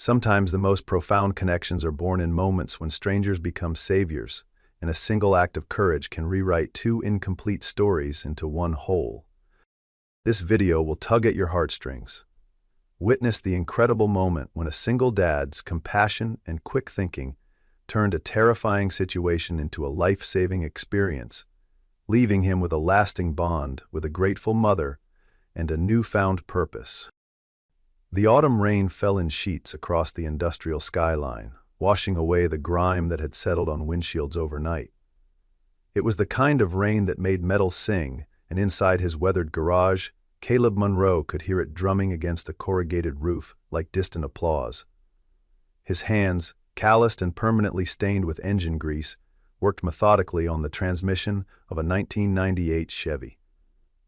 Sometimes the most profound connections are born in moments when strangers become saviors, and a single act of courage can rewrite two incomplete stories into one whole. This video will tug at your heartstrings. Witness the incredible moment when a single dad's compassion and quick thinking turned a terrifying situation into a life-saving experience, leaving him with a lasting bond with a grateful mother and a newfound purpose. The autumn rain fell in sheets across the industrial skyline, washing away the grime that had settled on windshields overnight. It was the kind of rain that made metal sing, and inside his weathered garage, Caleb Monroe could hear it drumming against the corrugated roof like distant applause. His hands, calloused and permanently stained with engine grease, worked methodically on the transmission of a 1998 Chevy.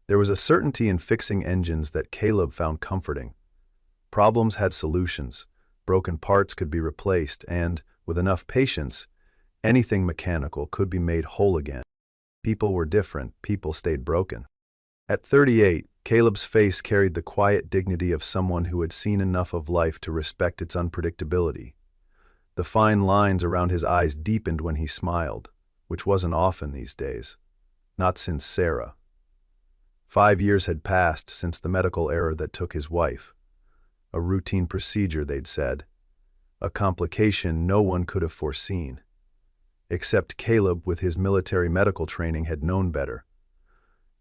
There was a certainty in fixing engines that Caleb found comforting. Problems had solutions, broken parts could be replaced, and, with enough patience, anything mechanical could be made whole again. People were different, people stayed broken. At 38, Caleb's face carried the quiet dignity of someone who had seen enough of life to respect its unpredictability. The fine lines around his eyes deepened when he smiled, which wasn't often these days. Not since Sarah. 5 years had passed since the medical error that took his wife. A routine procedure, they'd said. A complication no one could have foreseen. Except Caleb, with his military medical training, had known better.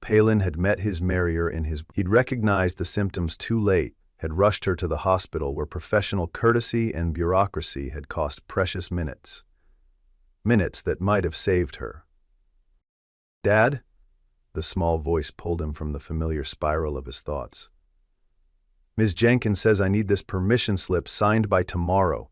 Palin had met his marrier in his... He'd recognized the symptoms too late, had rushed her to the hospital where professional courtesy and bureaucracy had cost precious minutes. Minutes that might have saved her. "Dad?" The small voice pulled him from the familiar spiral of his thoughts. "Ms. Jenkins says I need this permission slip signed by tomorrow."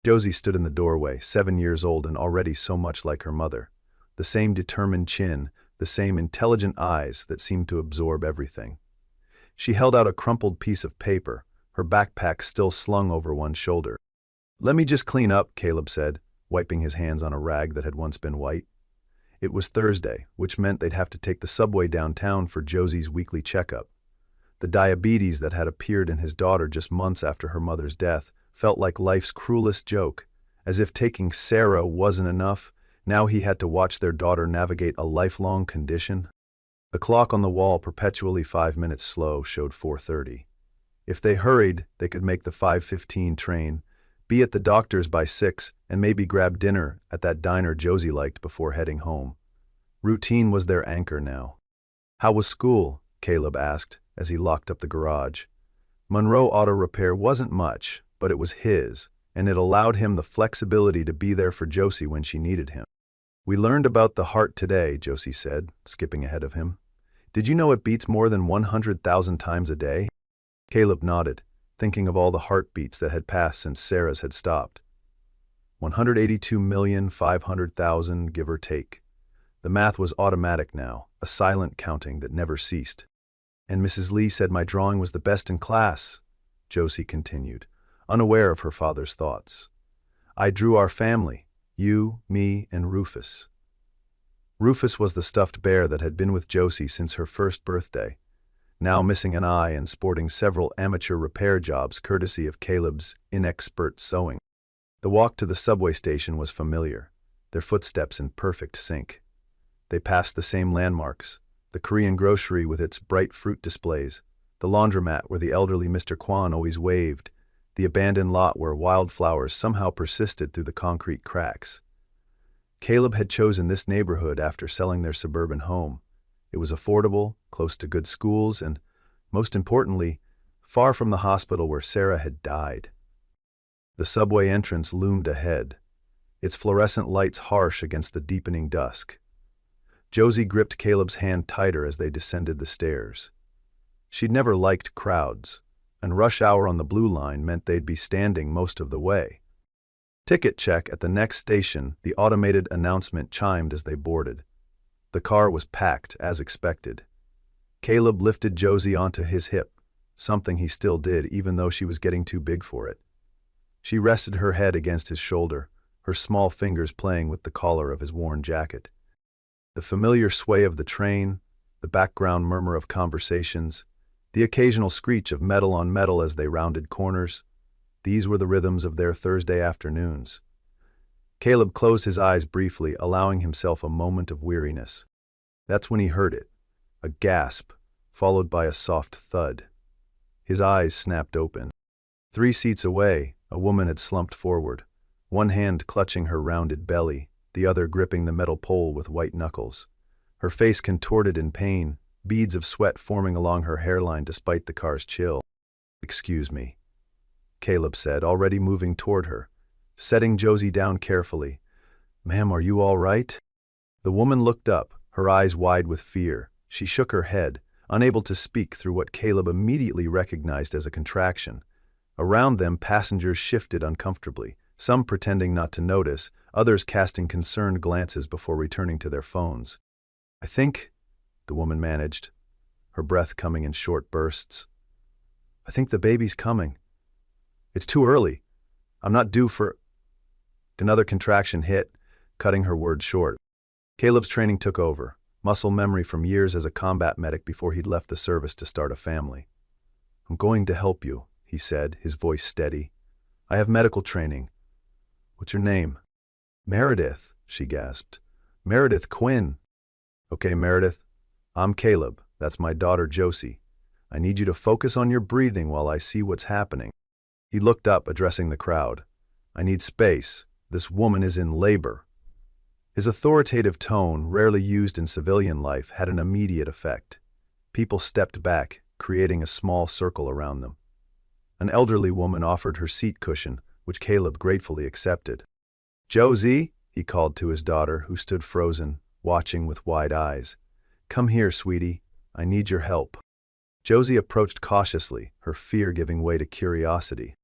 Josie stood in the doorway, 7 years old and already so much like her mother. The same determined chin, the same intelligent eyes that seemed to absorb everything. She held out a crumpled piece of paper, her backpack still slung over one shoulder. "Let me just clean up," Caleb said, wiping his hands on a rag that had once been white. It was Thursday, which meant they'd have to take the subway downtown for Josie's weekly checkup. The diabetes that had appeared in his daughter just months after her mother's death felt like life's cruelest joke. As if taking Sarah wasn't enough, now he had to watch their daughter navigate a lifelong condition. The clock on the wall, perpetually 5 minutes slow, showed 4:30. If they hurried, they could make the 5:15 train, be at the doctor's by 6, and maybe grab dinner at that diner Josie liked before heading home. Routine was their anchor now. "How was school?" Caleb asked as he locked up the garage. Monroe Auto Repair wasn't much, but it was his, and it allowed him the flexibility to be there for Josie when she needed him. "We learned about the heart today," Josie said, skipping ahead of him. "Did you know it beats more than 100,000 times a day?" Caleb nodded, thinking of all the heartbeats that had passed since Sarah's had stopped. 182,500,000, give or take. The math was automatic now, a silent counting that never ceased. "And Mrs. Lee said my drawing was the best in class," Josie continued, unaware of her father's thoughts. "I drew our family, you, me, and Rufus." Rufus was the stuffed bear that had been with Josie since her first birthday, now missing an eye and sporting several amateur repair jobs courtesy of Caleb's inexpert sewing. The walk to the subway station was familiar, their footsteps in perfect sync. They passed the same landmarks, the Korean grocery with its bright fruit displays, the laundromat where the elderly Mr. Kwan always waved, the abandoned lot where wildflowers somehow persisted through the concrete cracks. Caleb had chosen this neighborhood after selling their suburban home. It was affordable, close to good schools, and, most importantly, far from the hospital where Sarah had died. The subway entrance loomed ahead, its fluorescent lights harsh against the deepening dusk. Josie gripped Caleb's hand tighter as they descended the stairs. She'd never liked crowds, and rush hour on the Blue Line meant they'd be standing most of the way. "Ticket check at the next station," the automated announcement chimed as they boarded. The car was packed, as expected. Caleb lifted Josie onto his hip, something he still did even though she was getting too big for it. She rested her head against his shoulder, her small fingers playing with the collar of his worn jacket. The familiar sway of the train, the background murmur of conversations, the occasional screech of metal on metal as they rounded corners. These were the rhythms of their Thursday afternoons. Caleb closed his eyes briefly, allowing himself a moment of weariness. That's when he heard it, a gasp, followed by a soft thud. His eyes snapped open. 3 seats away, a woman had slumped forward, one hand clutching her rounded belly, the other gripping the metal pole with white knuckles. Her face contorted in pain, beads of sweat forming along her hairline despite the car's chill. "Excuse me," Caleb said, already moving toward her, setting Josie down carefully. "Ma'am, are you all right?" The woman looked up, her eyes wide with fear. She shook her head, unable to speak through what Caleb immediately recognized as a contraction. Around them, passengers shifted uncomfortably, some pretending not to notice, others casting concerned glances before returning to their phones. "I think," the woman managed, her breath coming in short bursts. "I think the baby's coming. It's too early. I'm not due for—" Another contraction hit, cutting her words short. Caleb's training took over, muscle memory from years as a combat medic before he'd left the service to start a family. "I'm going to help you," he said, his voice steady. "I have medical training. What's your name?" "Meredith," she gasped. "Meredith Quinn." "Okay, Meredith. I'm Caleb. That's my daughter, Josie. I need you to focus on your breathing while I see what's happening." He looked up, addressing the crowd. "I need space. This woman is in labor." His authoritative tone, rarely used in civilian life, had an immediate effect. People stepped back, creating a small circle around them. An elderly woman offered her seat cushion, which Caleb gratefully accepted. "Josie," he called to his daughter, who stood frozen, watching with wide eyes. "Come here, sweetie. I need your help." Josie approached cautiously, her fear giving way to curiosity.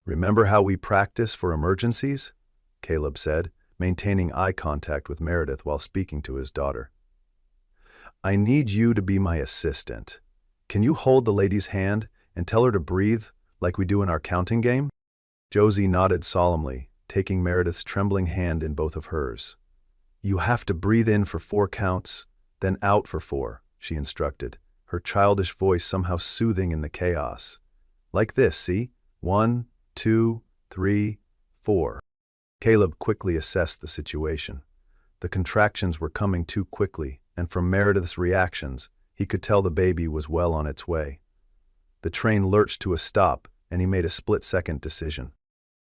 "Remember how we practice for emergencies?" Caleb said, maintaining eye contact with Meredith while speaking to his daughter. "I need you to be my assistant. Can you hold the lady's hand and tell her to breathe like we do in our counting game?" Josie nodded solemnly, taking Meredith's trembling hand in both of hers. "You have to breathe in for 4 counts, then out for 4, she instructed, her childish voice somehow soothing in the chaos. "Like this, see? 1, 2, 3, 4. Caleb quickly assessed the situation. The contractions were coming too quickly, and from Meredith's reactions, he could tell the baby was well on its way. The train lurched to a stop, and he made a split-second decision.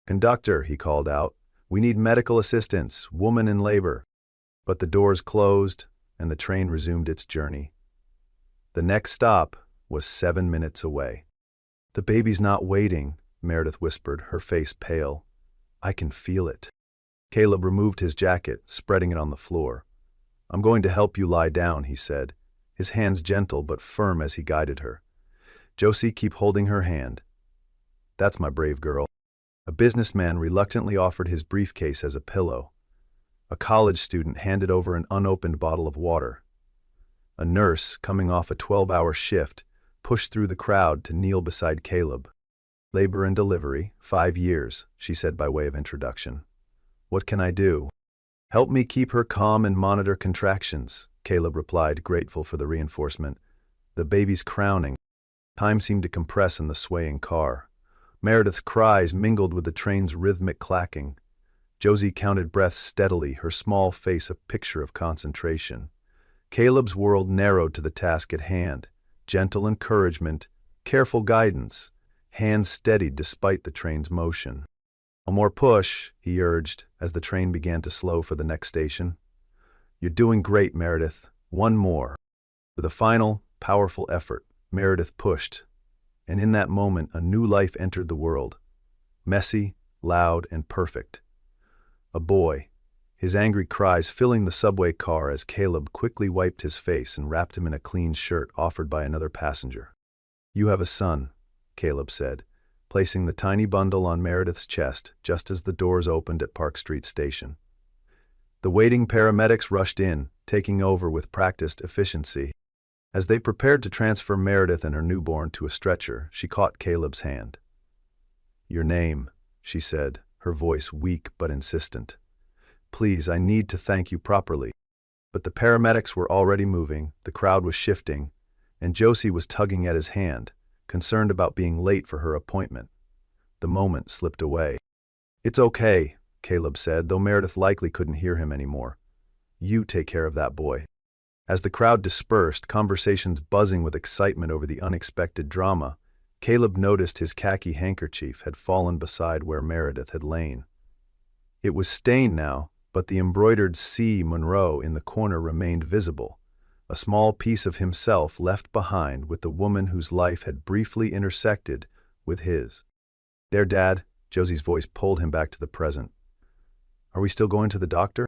"Conductor," he called out, "we need medical assistance, woman in labor." But the doors closed, and the train resumed its journey. The next stop was 7 minutes away. "The baby's not waiting," Meredith whispered, her face pale. "I can feel it." Caleb removed his jacket, spreading it on the floor. "I'm going to help you lie down," he said, his hands gentle but firm as he guided her. "Josie, keep holding her hand. That's my brave girl." A businessman reluctantly offered his briefcase as a pillow. A college student handed over an unopened bottle of water. A nurse, coming off a 12-hour shift, pushed through the crowd to kneel beside Caleb. "Labor and delivery, 5 years," she said by way of introduction. "What can I do?" "Help me keep her calm and monitor contractions," Caleb replied, grateful for the reinforcement. "The baby's crowning." Time seemed to compress in the swaying car. Meredith's cries mingled with the train's rhythmic clacking. Josie counted breaths steadily, her small face a picture of concentration. Caleb's world narrowed to the task at hand. Gentle encouragement, careful guidance, hands steadied despite the train's motion. "A more push," he urged, as the train began to slow for the next station. "You're doing great, Meredith. One more." With a final, powerful effort, Meredith pushed, and in that moment a new life entered the world. Messy, loud, and perfect. A boy, his angry cries filling the subway car as Caleb quickly wiped his face and wrapped him in a clean shirt offered by another passenger. "You have a son," Caleb said, placing the tiny bundle on Meredith's chest just as the doors opened at Park Street Station. The waiting paramedics rushed in, taking over with practiced efficiency. As they prepared to transfer Meredith and her newborn to a stretcher, she caught Caleb's hand. "Your name," she said, her voice weak but insistent. "Please, I need to thank you properly." But the paramedics were already moving, the crowd was shifting, and Josie was tugging at his hand, concerned about being late for her appointment. The moment slipped away. "It's okay," Caleb said, though Meredith likely couldn't hear him anymore. "You take care of that boy." As the crowd dispersed, conversations buzzing with excitement over the unexpected drama, Caleb noticed his khaki handkerchief had fallen beside where Meredith had lain. It was stained now, but the embroidered C. Monroe in the corner remained visible, a small piece of himself left behind with the woman whose life had briefly intersected with his. "There, Dad," Josie's voice pulled him back to the present. "Are we still going to the doctor?"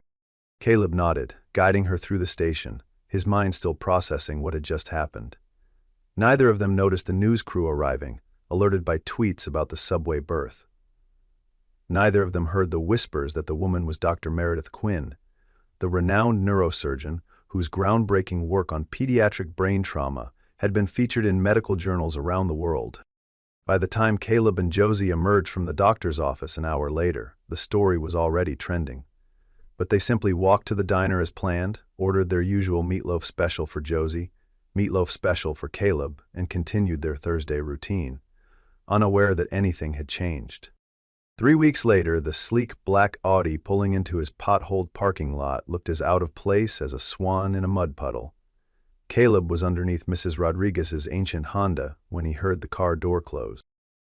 Caleb nodded, guiding her through the station, his mind still processing what had just happened. Neither of them noticed the news crew arriving, alerted by tweets about the subway birth. Neither of them heard the whispers that the woman was Dr. Meredith Quinn, the renowned neurosurgeon whose groundbreaking work on pediatric brain trauma had been featured in medical journals around the world. By the time Caleb and Josie emerged from the doctor's office an hour later, the story was already trending. But they simply walked to the diner as planned, ordered their usual meatloaf special for Josie, meatloaf special for Caleb, and continued their Thursday routine, unaware that anything had changed. 3 weeks later, the sleek black Audi pulling into his potholed parking lot looked as out of place as a swan in a mud puddle. Caleb was underneath Mrs. Rodriguez's ancient Honda when he heard the car door close.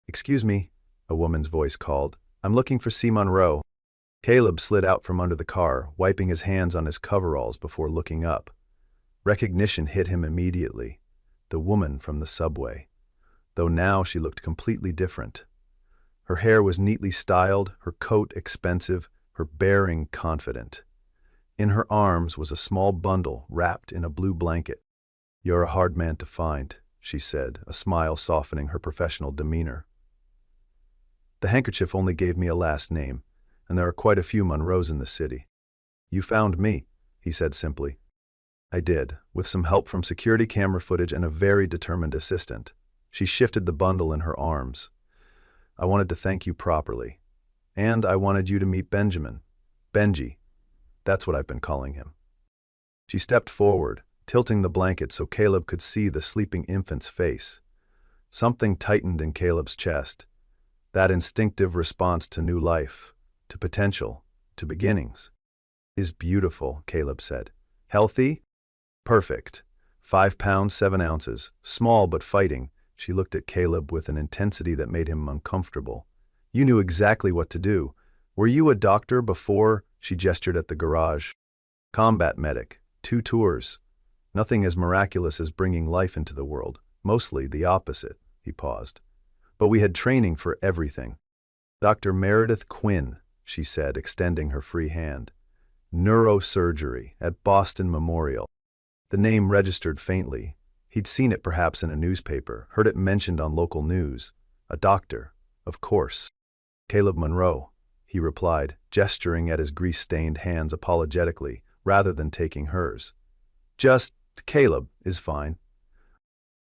"Excuse me," a woman's voice called. "I'm looking for C. Monroe." Caleb slid out from under the car, wiping his hands on his coveralls before looking up. Recognition hit him immediately. The woman from the subway. Though now she looked completely different. Her hair was neatly styled, her coat expensive, her bearing confident. In her arms was a small bundle wrapped in a blue blanket. "You're a hard man to find," she said, a smile softening her professional demeanor. "The handkerchief only gave me a last name, and there are quite a few Monroes in the city." "You found me," he said simply. "I did, with some help from security camera footage and a very determined assistant." She shifted the bundle in her arms. "I wanted to thank you properly. And I wanted you to meet Benjamin. Benji. That's what I've been calling him." She stepped forward, tilting the blanket so Caleb could see the sleeping infant's face. Something tightened in Caleb's chest. That instinctive response to new life, to potential, to beginnings. "Is beautiful," Caleb said. "Healthy?" "Perfect. 5 pounds 7 ounces, small but fighting." She looked at Caleb with an intensity that made him uncomfortable. "You knew exactly what to do. Were you a doctor before?" She gestured at the garage. "Combat medic. 2 tours. Nothing as miraculous as bringing life into the world. Mostly the opposite." He paused. "But we had training for everything." "Dr. Meredith Quinn," she said, extending her free hand. "Neurosurgery at Boston Memorial." The name registered faintly. He'd seen it perhaps in a newspaper, heard it mentioned on local news. A doctor, of course. "Caleb Monroe," he replied, gesturing at his grease-stained hands apologetically, rather than taking hers. "Just Caleb is fine."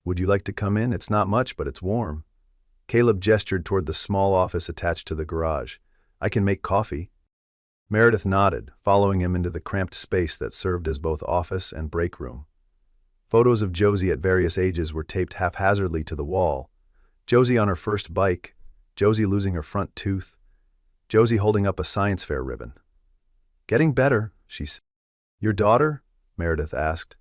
"Would you like to come in? It's not much, but it's warm." Caleb gestured toward the small office attached to the garage. "I can make coffee." Meredith nodded, following him into the cramped space that served as both office and break room. Photos of Josie at various ages were taped haphazardly to the wall. Josie on her first bike, Josie losing her front tooth, Josie holding up a science fair ribbon. "Getting better," she said. "Your daughter?" Meredith asked,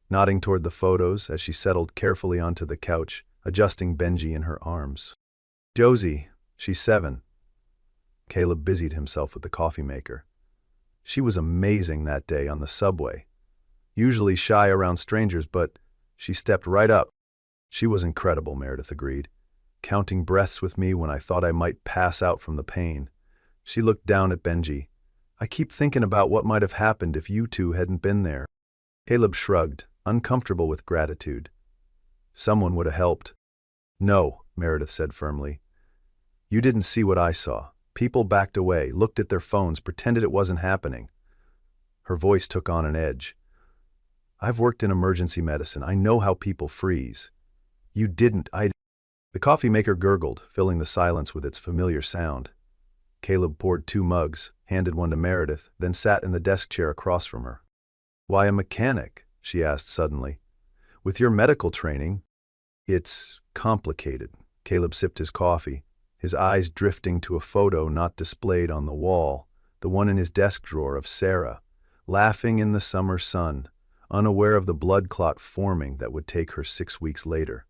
nodding toward the photos as she settled carefully onto the couch, adjusting Benji in her arms. "Josie, she's 7. Caleb busied himself with the coffee maker. "She was amazing that day on the subway. Usually shy around strangers, but she stepped right up." "She was incredible," Meredith agreed, "counting breaths with me when I thought I might pass out from the pain." She looked down at Benji. "I keep thinking about what might have happened if you two hadn't been there." Caleb shrugged, uncomfortable with gratitude. "Someone would have helped." "No," Meredith said firmly. "You didn't see what I saw. People backed away, looked at their phones, pretended it wasn't happening." Her voice took on an edge. "I've worked in emergency medicine. I know how people freeze. You didn't. The coffee maker gurgled, filling the silence with its familiar sound. Caleb poured 2 mugs, handed one to Meredith, then sat in the desk chair across from her. "Why a mechanic?" she asked suddenly. "With your medical training?" "It's complicated." Caleb sipped his coffee, his eyes drifting to a photo not displayed on the wall, the one in his desk drawer of Sarah, laughing in the summer sun, unaware of the blood clot forming that would take her 6 weeks later.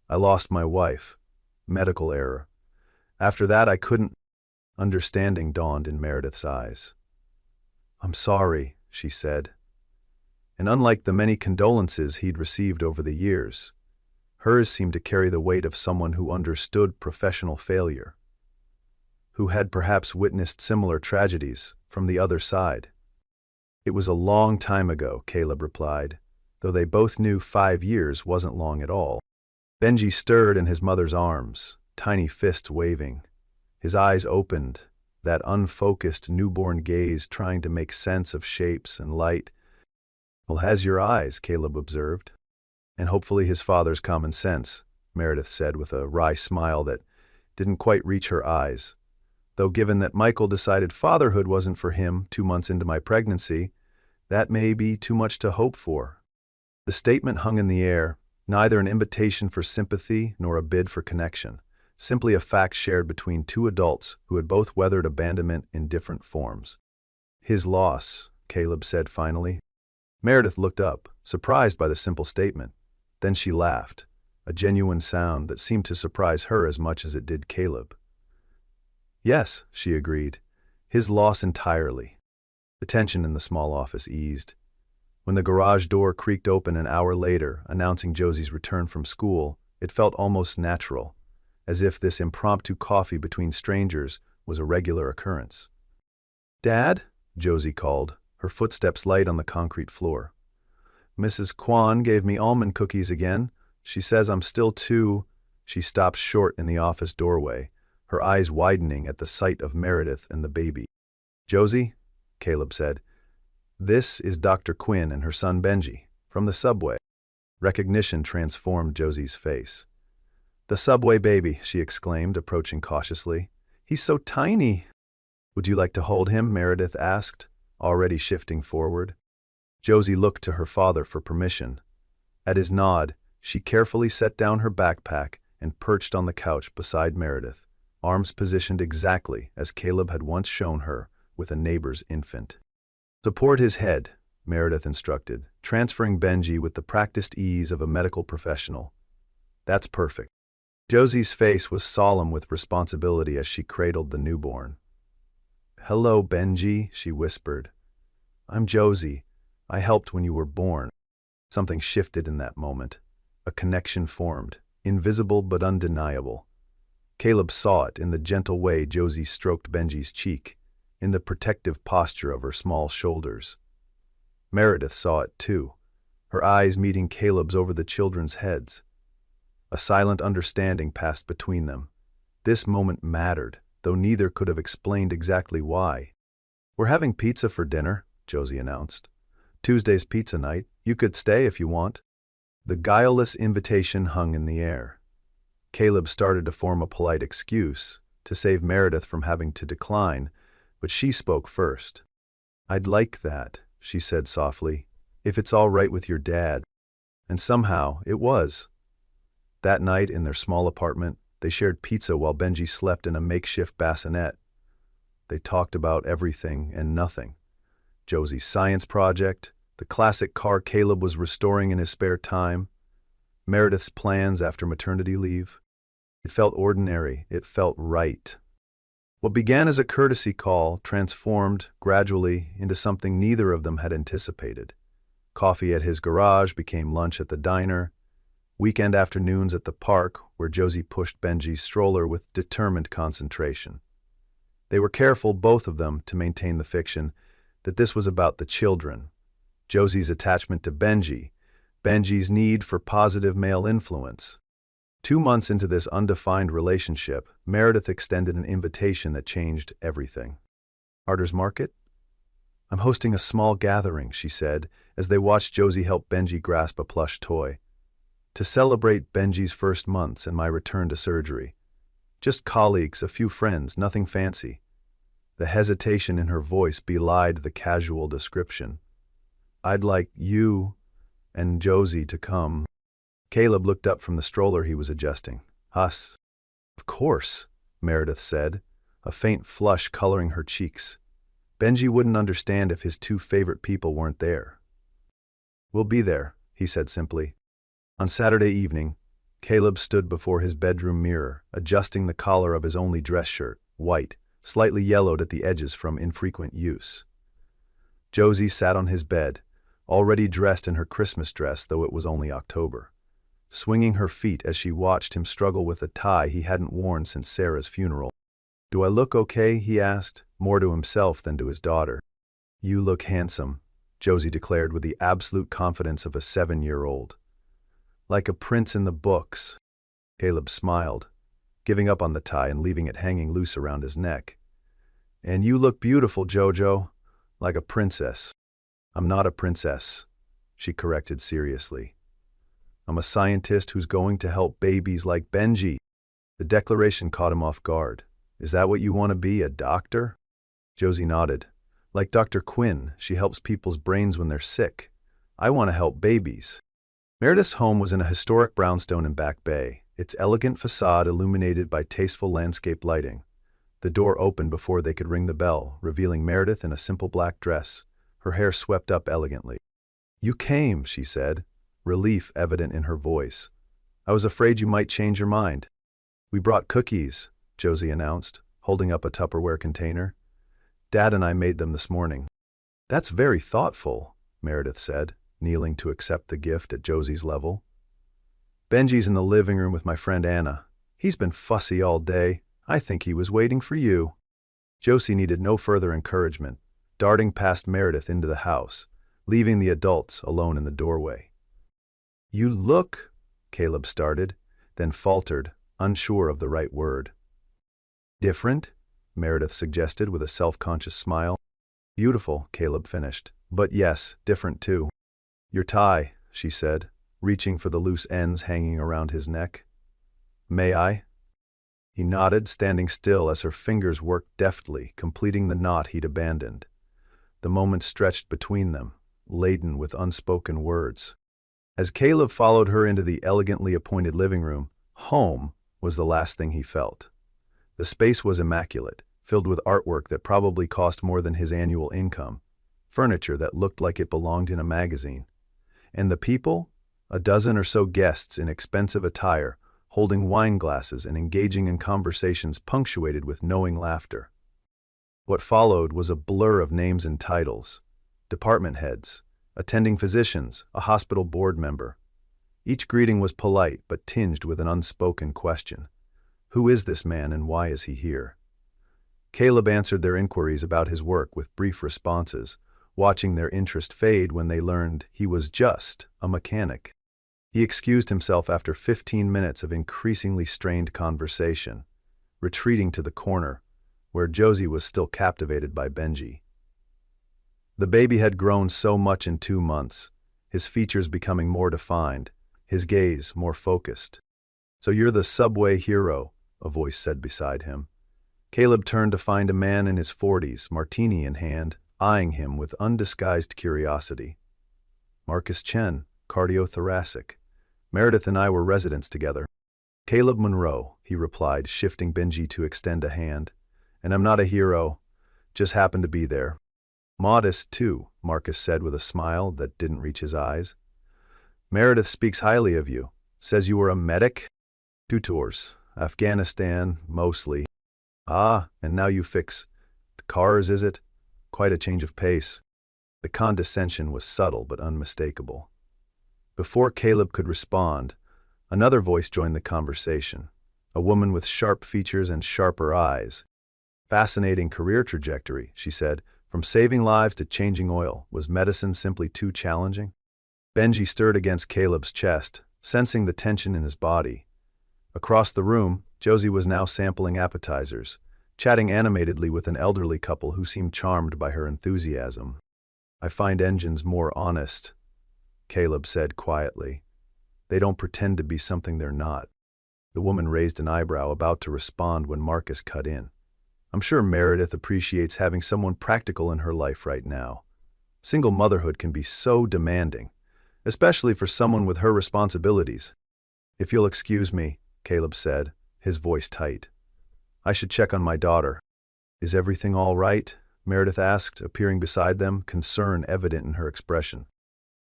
I lost my wife. Medical error. After that, I couldn't. Understanding dawned in Meredith's eyes. I'm sorry, she said. And unlike the many condolences he'd received over the years, hers seemed to carry the weight of someone who understood professional failure, who had perhaps witnessed similar tragedies from the other side. It was a long time ago, Caleb replied, though they both knew 5 years wasn't long at all. Benji stirred in his mother's arms, tiny fists waving. His eyes opened, that unfocused newborn gaze trying to make sense of shapes and light. Well, has your eyes, Caleb observed. And hopefully his father's common sense, Meredith said with a wry smile that didn't quite reach her eyes. Though given that Michael decided fatherhood wasn't for him 2 months into my pregnancy, that may be too much to hope for. The statement hung in the air, neither an invitation for sympathy nor a bid for connection, simply a fact shared between 2 adults who had both weathered abandonment in different forms. His loss, Caleb said finally. Meredith looked up, surprised by the simple statement. Then she laughed, a genuine sound that seemed to surprise her as much as it did Caleb. Yes, she agreed. His loss entirely. The tension in the small office eased. When the garage door creaked open an hour later, announcing Josie's return from school, it felt almost natural, as if this impromptu coffee between strangers was a regular occurrence. "Dad?" Josie called, her footsteps light on the concrete floor. "Mrs. Kwan gave me almond cookies again. She says I'm still too—" She stopped short in the office doorway, her eyes widening at the sight of Meredith and the baby. "Josie," Caleb said, "this is Dr. Quinn and her son Benji, from the subway." Recognition transformed Josie's face. "The subway baby," she exclaimed, approaching cautiously. "He's so tiny." "Would you like to hold him?" Meredith asked, already shifting forward. Josie looked to her father for permission. At his nod, she carefully set down her backpack and perched on the couch beside Meredith, arms positioned exactly as Caleb had once shown her with a neighbor's infant. "Support his head," Meredith instructed, transferring Benji with the practiced ease of a medical professional. "That's perfect." Josie's face was solemn with responsibility as she cradled the newborn. "Hello, Benji," she whispered. "I'm Josie. I helped when you were born." Something shifted in that moment. A connection formed, invisible but undeniable. Caleb saw it in the gentle way Josie stroked Benji's cheek, in the protective posture of her small shoulders. Meredith saw it too, her eyes meeting Caleb's over the children's heads. A silent understanding passed between them. This moment mattered, though neither could have explained exactly why. "We're having pizza for dinner," Josie announced. "Tuesday's pizza night. You could stay if you want." The guileless invitation hung in the air. Caleb started to form a polite excuse, to save Meredith from having to decline, but she spoke first. "I'd like that," she said softly, "if it's all right with your dad." And somehow, it was. That night, in their small apartment, they shared pizza while Benji slept in a makeshift bassinet. They talked about everything and nothing. Josie's science project, the classic car Caleb was restoring in his spare time, Meredith's plans after maternity leave. It felt ordinary, it felt right. What began as a courtesy call transformed, gradually, into something neither of them had anticipated. Coffee at his garage became lunch at the diner, weekend afternoons at the park, where Josie pushed Benji's stroller with determined concentration. They were careful, both of them, to maintain the fiction that this was about the children. Josie's attachment to Benji, Benji's need for positive male influence. 2 months into this undefined relationship, Meredith extended an invitation that changed everything. "Arter's Market?" "I'm hosting a small gathering," she said, as they watched Josie help Benji grasp a plush toy. "To celebrate Benji's first months and my return to surgery. Just colleagues, a few friends, nothing fancy." The hesitation in her voice belied the casual description. "I'd like you and Josie to come." Caleb looked up from the stroller he was adjusting. "Us." Of course, Meredith said, a faint flush coloring her cheeks. Benji wouldn't understand if his two favorite people weren't there. We'll be there, he said simply. On Saturday evening, Caleb stood before his bedroom mirror, adjusting the collar of his only dress shirt, white, slightly yellowed at the edges from infrequent use. Josie sat on his bed, already dressed in her Christmas dress, though it was only October, swinging her feet as she watched him struggle with a tie he hadn't worn since Sarah's funeral. "Do I look okay?" he asked, more to himself than to his daughter. "You look handsome," Josie declared with the absolute confidence of a 7-year-old. "Like a prince in the books." Caleb smiled, giving up on the tie and leaving it hanging loose around his neck. "And you look beautiful, Jojo, like a princess." "I'm not a princess," she corrected seriously. "I'm a scientist who's going to help babies like Benji." The declaration caught him off guard. "Is that what you want to be, a doctor?" Josie nodded. "Like Dr. Quinn, she helps people's brains when they're sick. I want to help babies." Meredith's home was in a historic brownstone in Back Bay, its elegant facade illuminated by tasteful landscape lighting. The door opened before they could ring the bell, revealing Meredith in a simple black dress, her hair swept up elegantly. "You came," she said, relief evident in her voice. "I was afraid you might change your mind." "We brought cookies," Josie announced, holding up a Tupperware container. "Dad and I made them this morning." "That's very thoughtful," Meredith said, kneeling to accept the gift at Josie's level. "Benji's in the living room with my friend Anna. He's been fussy all day. I think he was waiting for you." Josie needed no further encouragement, darting past Meredith into the house, leaving the adults alone in the doorway. "You look," Caleb started, then faltered, unsure of the right word. "Different?" Meredith suggested with a self-conscious smile. "Beautiful," Caleb finished, "but yes, different too." "Your tie," she said, reaching for the loose ends hanging around his neck. "May I?" He nodded, standing still as her fingers worked deftly, completing the knot he'd abandoned. The moment stretched between them, laden with unspoken words. As Caleb followed her into the elegantly appointed living room, home was the last thing he felt. The space was immaculate, filled with artwork that probably cost more than his annual income, furniture that looked like it belonged in a magazine. And the people? A dozen or so guests in expensive attire, holding wine glasses and engaging in conversations punctuated with knowing laughter. What followed was a blur of names and titles: department heads, attending physicians, a hospital board member. Each greeting was polite but tinged with an unspoken question. Who is this man and why is he here? Caleb answered their inquiries about his work with brief responses, watching their interest fade when they learned he was just a mechanic. He excused himself after 15 minutes of increasingly strained conversation, retreating to the corner, where Josie was still captivated by Benji. The baby had grown so much in 2 months, his features becoming more defined, his gaze more focused. "So you're the subway hero," a voice said beside him. Caleb turned to find a man in his 40s, martini in hand, eyeing him with undisguised curiosity. "Marcus Chen, cardiothoracic. Meredith and I were residents together." "Caleb Monroe," he replied, shifting Benji to extend a hand. "And I'm not a hero, just happened to be there." "Modest, too," Marcus said with a smile that didn't reach his eyes. "Meredith speaks highly of you. Says you were a medic?" "2 tours. Afghanistan, mostly." "Ah, and now you fix cars, is it? Quite a change of pace." The condescension was subtle but unmistakable. Before Caleb could respond, another voice joined the conversation, a woman with sharp features and sharper eyes. "Fascinating career trajectory," she said. "From saving lives to changing oil. Was medicine simply too challenging?" Benji stirred against Caleb's chest, sensing the tension in his body. Across the room, Josie was now sampling appetizers, chatting animatedly with an elderly couple who seemed charmed by her enthusiasm. "I find engines more honest," Caleb said quietly. "They don't pretend to be something they're not." The woman raised an eyebrow, about to respond when Marcus cut in. "I'm sure Meredith appreciates having someone practical in her life right now. Single motherhood can be so demanding, especially for someone with her responsibilities." "If you'll excuse me," Caleb said, his voice tight. "I should check on my daughter." "Is everything all right?" Meredith asked, appearing beside them, concern evident in her expression.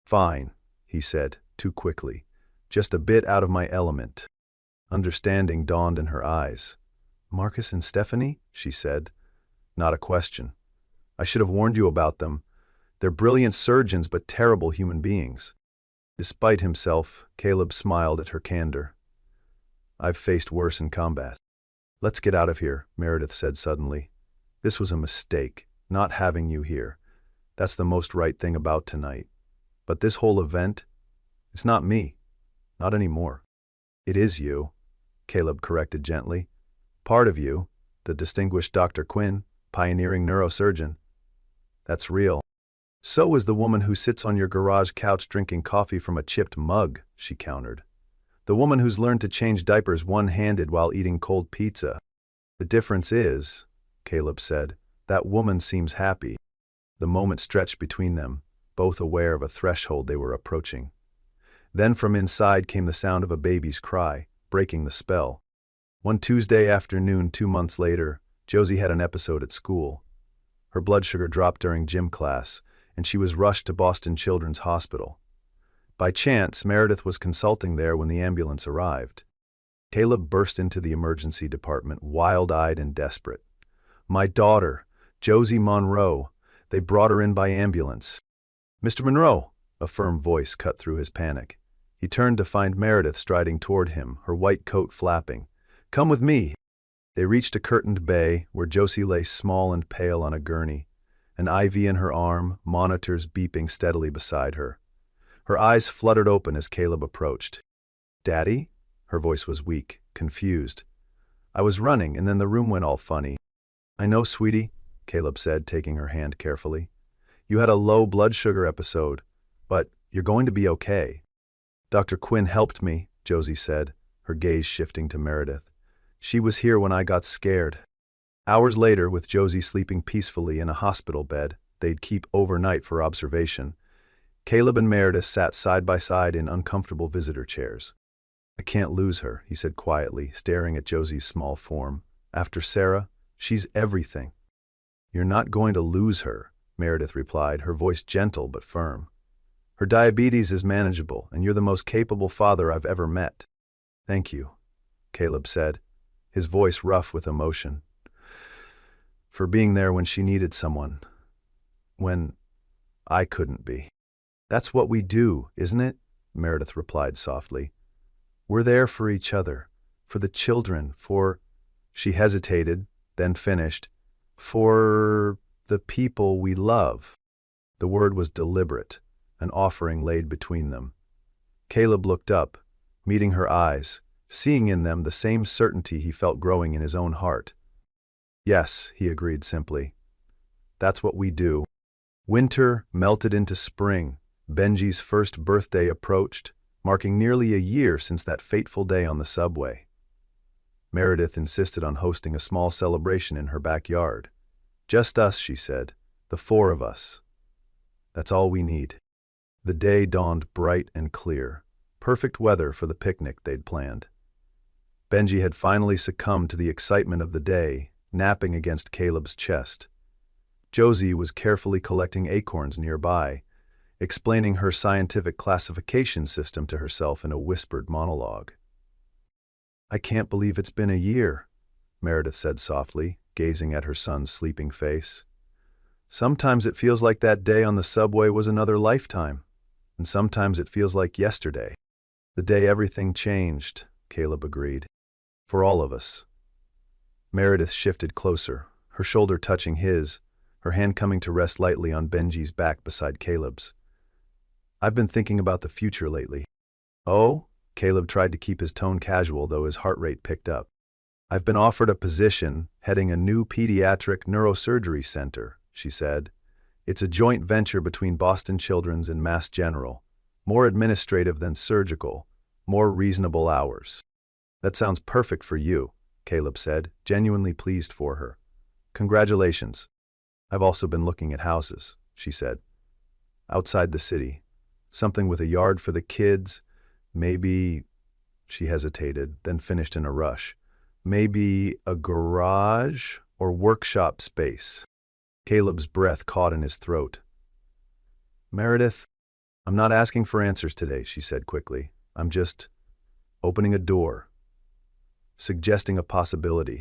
"Fine," he said, too quickly. "Just a bit out of my element." Understanding dawned in her eyes. "Marcus and Stephanie?" she said. "Not a question. I should have warned you about them. They're brilliant surgeons but terrible human beings." Despite himself, Caleb smiled at her candor. "I've faced worse in combat." "Let's get out of here," Meredith said suddenly. "This was a mistake, not having you here. That's the most right thing about tonight. But this whole event, it's not me. Not anymore." "It is you," Caleb corrected gently. "Part of you, the distinguished Dr. Quinn, pioneering neurosurgeon. That's real. So is the woman who sits on your garage couch drinking coffee from a chipped mug," she countered. "The woman who's learned to change diapers one-handed while eating cold pizza. The difference is," Caleb said, "that woman seems happy." The moment stretched between them, both aware of a threshold they were approaching. Then from inside came the sound of a baby's cry, breaking the spell. One Tuesday afternoon 2 months later, Josie had an episode at school. Her blood sugar dropped during gym class, and she was rushed to Boston Children's Hospital. By chance, Meredith was consulting there when the ambulance arrived. Caleb burst into the emergency department, wild-eyed and desperate. "My daughter, Josie Monroe. They brought her in by ambulance." "Mr. Monroe," a firm voice cut through his panic. He turned to find Meredith striding toward him, her white coat flapping. "Come with me." They reached a curtained bay where Josie lay small and pale on a gurney, an IV in her arm, monitors beeping steadily beside her. Her eyes fluttered open as Caleb approached. "Daddy?" Her voice was weak, confused. "I was running, and then the room went all funny." "I know, sweetie," Caleb said, taking her hand carefully. "You had a low blood sugar episode, but you're going to be okay." "Dr. Quinn helped me," Josie said, her gaze shifting to Meredith. "She was here when I got scared." Hours later, with Josie sleeping peacefully in a hospital bed they'd keep overnight for observation, Caleb and Meredith sat side by side in uncomfortable visitor chairs. "I can't lose her," he said quietly, staring at Josie's small form. "After Sarah, she's everything." "You're not going to lose her," Meredith replied, her voice gentle but firm. "Her diabetes is manageable, and you're the most capable father I've ever met." "Thank you," Caleb said, his voice rough with emotion. "For being there when she needed someone. When I couldn't be." "That's what we do, isn't it?" Meredith replied softly. "We're there for each other, for the children, for—" She hesitated, then finished, "for the people we love." The word was deliberate, an offering laid between them. Caleb looked up, meeting her eyes, seeing in them the same certainty he felt growing in his own heart. "Yes," he agreed simply. "That's what we do." Winter melted into spring. Benji's first birthday approached, marking nearly a year since that fateful day on the subway. Meredith insisted on hosting a small celebration in her backyard. "Just us," she said, "the 4 of us. That's all we need." The day dawned bright and clear, perfect weather for the picnic they'd planned. Benji had finally succumbed to the excitement of the day, napping against Caleb's chest. Josie was carefully collecting acorns nearby, explaining her scientific classification system to herself in a whispered monologue. "I can't believe it's been a year," Meredith said softly, gazing at her son's sleeping face. "Sometimes it feels like that day on the subway was another lifetime, and sometimes it feels like yesterday." "The day everything changed," Caleb agreed. "For all of us." Meredith shifted closer, her shoulder touching his, her hand coming to rest lightly on Benji's back beside Caleb's. "I've been thinking about the future lately." "Oh?" Caleb tried to keep his tone casual, though his heart rate picked up. "I've been offered a position heading a new pediatric neurosurgery center," she said. "It's a joint venture between Boston Children's and Mass General. More administrative than surgical, more reasonable hours." "That sounds perfect for you," Caleb said, genuinely pleased for her. "Congratulations." "I've also been looking at houses," she said. "Outside the city. Something with a yard for the kids. Maybe—" She hesitated, then finished in a rush. Maybe a garage or workshop space. Caleb's breath caught in his throat. Meredith, I'm not asking for answers today, she said quickly. I'm just opening a door, suggesting a possibility.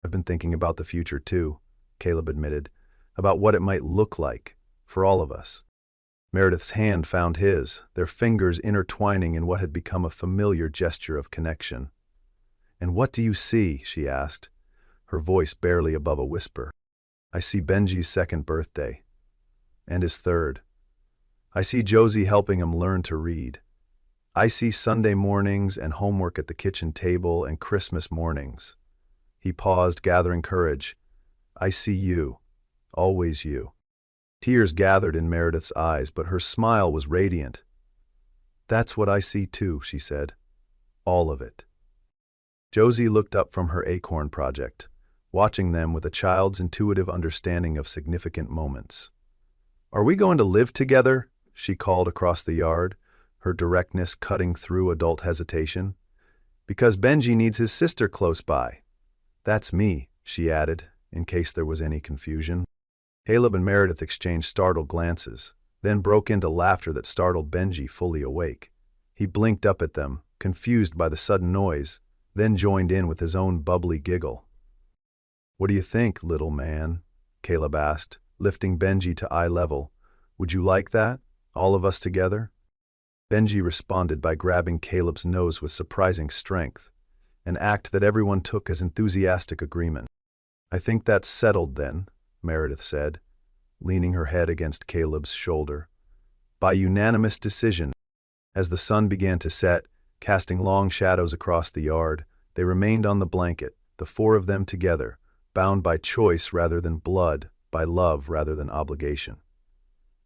I've been thinking about the future too, Caleb admitted, about what it might look like for all of us. Meredith's hand found his, their fingers intertwining in what had become a familiar gesture of connection. And what do you see? She asked, her voice barely above a whisper. I see Benji's second birthday. And his third. I see Josie helping him learn to read. I see Sunday mornings and homework at the kitchen table and Christmas mornings. He paused, gathering courage. I see you. Always you. Tears gathered in Meredith's eyes, but her smile was radiant. That's what I see too, she said. All of it. Josie looked up from her acorn project, watching them with a child's intuitive understanding of significant moments. Are we going to live together? She called across the yard, her directness cutting through adult hesitation. Because Benji needs his sister close by. That's me, she added, in case there was any confusion. Caleb and Meredith exchanged startled glances, then broke into laughter that startled Benji fully awake. He blinked up at them, confused by the sudden noise, then joined in with his own bubbly giggle. What do you think, little man? Caleb asked, lifting Benji to eye level. Would you like that? All of us together? Benji responded by grabbing Caleb's nose with surprising strength, an act that everyone took as enthusiastic agreement. I think that's settled then, Meredith said, leaning her head against Caleb's shoulder. By unanimous decision, as the sun began to set, casting long shadows across the yard, they remained on the blanket, the four of them together, bound by choice rather than blood, by love rather than obligation.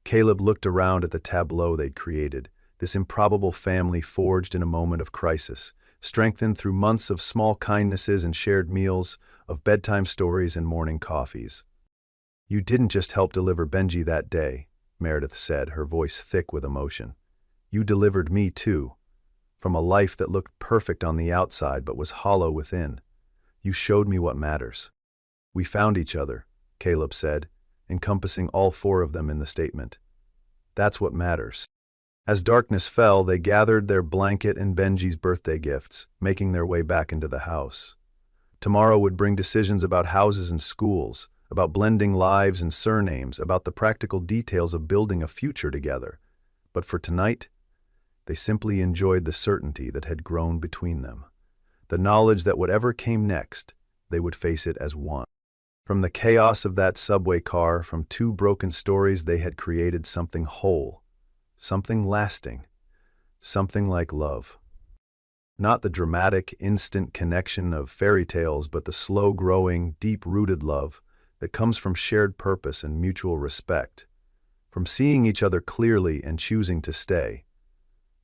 Caleb looked around at the tableau they'd created, this improbable family forged in a moment of crisis, strengthened through months of small kindnesses and shared meals, of bedtime stories and morning coffees. You didn't just help deliver Benji that day, Meredith said, her voice thick with emotion. You delivered me too, from a life that looked perfect on the outside but was hollow within. You showed me what matters. We found each other, Caleb said, encompassing all four of them in the statement. That's what matters. As darkness fell, they gathered their blanket and Benji's birthday gifts, making their way back into the house. Tomorrow would bring decisions about houses and schools, about blending lives and surnames, about the practical details of building a future together. But for tonight, they simply enjoyed the certainty that had grown between them, the knowledge that whatever came next, they would face it as one. From the chaos of that subway car, from two broken stories, they had created something whole, something lasting, something like love. Not the dramatic, instant connection of fairy tales, but the slow-growing, deep-rooted love that comes from shared purpose and mutual respect, from seeing each other clearly and choosing to stay.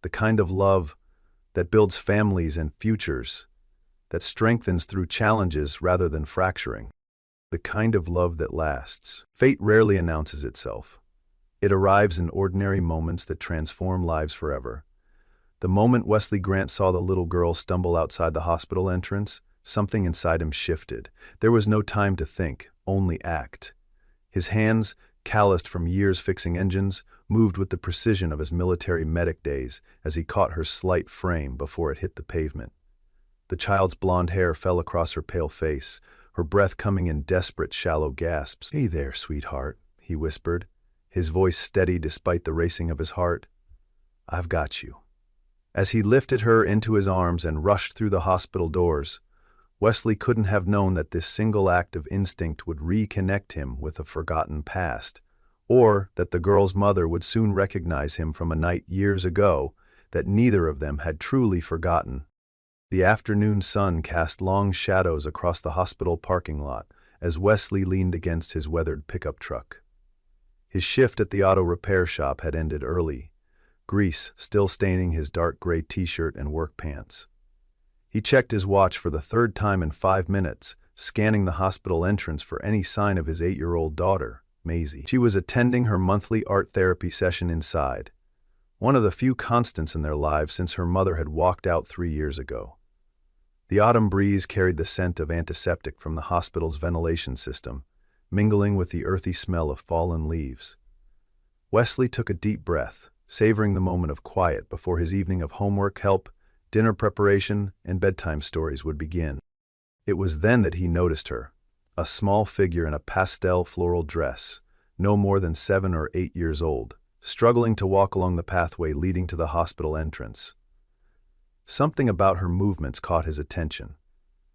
The kind of love that builds families and futures, that strengthens through challenges rather than fracturing. The kind of love that lasts. Fate rarely announces itself. It arrives in ordinary moments that transform lives forever. The moment Wesley Grant saw the little girl stumble outside the hospital entrance, something inside him shifted. There was no time to think, only act. His hands, calloused from years fixing engines, moved with the precision of his military medic days as he caught her slight frame before it hit the pavement. The child's blonde hair fell across her pale face, her breath coming in desperate, shallow gasps. Hey there, sweetheart, he whispered, his voice steady despite the racing of his heart. I've got you. As he lifted her into his arms and rushed through the hospital doors, Wesley couldn't have known that this single act of instinct would reconnect him with a forgotten past, or that the girl's mother would soon recognize him from a night years ago that neither of them had truly forgotten. The afternoon sun cast long shadows across the hospital parking lot as Wesley leaned against his weathered pickup truck. His shift at the auto repair shop had ended early, grease still staining his dark gray t-shirt and work pants. He checked his watch for the third time in 5 minutes, scanning the hospital entrance for any sign of his 8-year-old daughter, Maisie. She was attending her monthly art therapy session inside, one of the few constants in their lives since her mother had walked out 3 years ago. The autumn breeze carried the scent of antiseptic from the hospital's ventilation system, mingling with the earthy smell of fallen leaves. Wesley took a deep breath, savoring the moment of quiet before his evening of homework help, dinner preparation, and bedtime stories would begin. It was then that he noticed her, a small figure in a pastel floral dress, no more than 7 or 8 years old, struggling to walk along the pathway leading to the hospital entrance. Something about her movements caught his attention.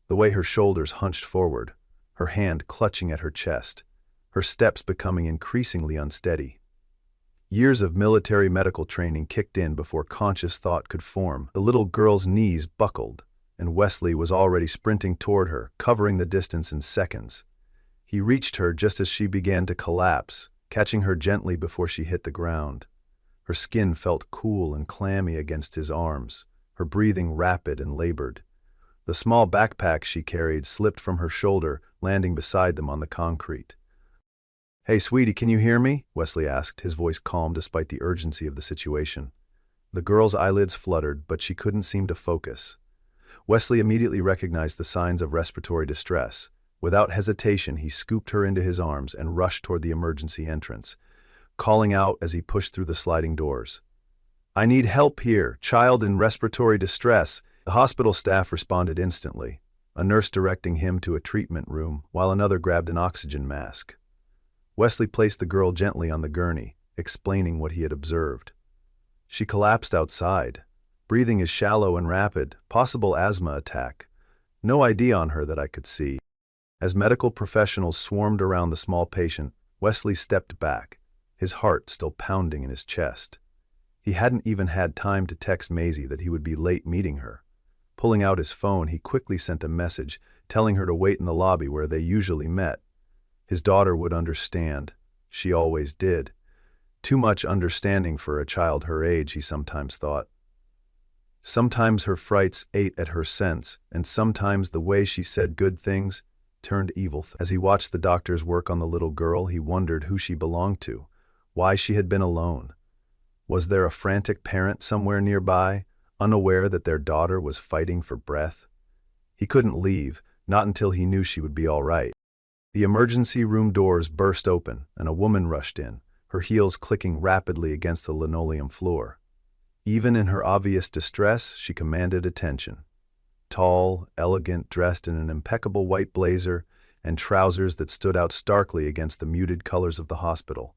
The way her shoulders hunched forward, her hand clutching at her chest, her steps becoming increasingly unsteady. Years of military medical training kicked in before conscious thought could form. The little girl's knees buckled, and Wesley was already sprinting toward her, covering the distance in seconds. He reached her just as she began to collapse, catching her gently before she hit the ground. Her skin felt cool and clammy against his arms, her breathing rapid and labored. The small backpack she carried slipped from her shoulder, landing beside them on the concrete. "Hey, sweetie, can you hear me?" Wesley asked, his voice calm despite the urgency of the situation. The girl's eyelids fluttered, but she couldn't seem to focus. Wesley immediately recognized the signs of respiratory distress. Without hesitation, he scooped her into his arms and rushed toward the emergency entrance, calling out as he pushed through the sliding doors. "I need help here, child in respiratory distress." The hospital staff responded instantly, a nurse directing him to a treatment room while another grabbed an oxygen mask. Wesley placed the girl gently on the gurney, explaining what he had observed. She collapsed outside. Breathing is shallow and rapid, possible asthma attack. No ID on her that I could see. As medical professionals swarmed around the small patient, Wesley stepped back, his heart still pounding in his chest. He hadn't even had time to text Maisie that he would be late meeting her. Pulling out his phone, he quickly sent a message, telling her to wait in the lobby where they usually met. His daughter would understand. She always did. Too much understanding for a child her age, he sometimes thought. Sometimes her frights ate at her sense, and sometimes the way she said good things turned evil. As he watched the doctors work on the little girl, he wondered who she belonged to, why she had been alone. Was there a frantic parent somewhere nearby, unaware that their daughter was fighting for breath? He couldn't leave, not until he knew she would be all right. The emergency room doors burst open, and a woman rushed in, her heels clicking rapidly against the linoleum floor. Even in her obvious distress, she commanded attention. Tall, elegant, dressed in an impeccable white blazer and trousers that stood out starkly against the muted colors of the hospital.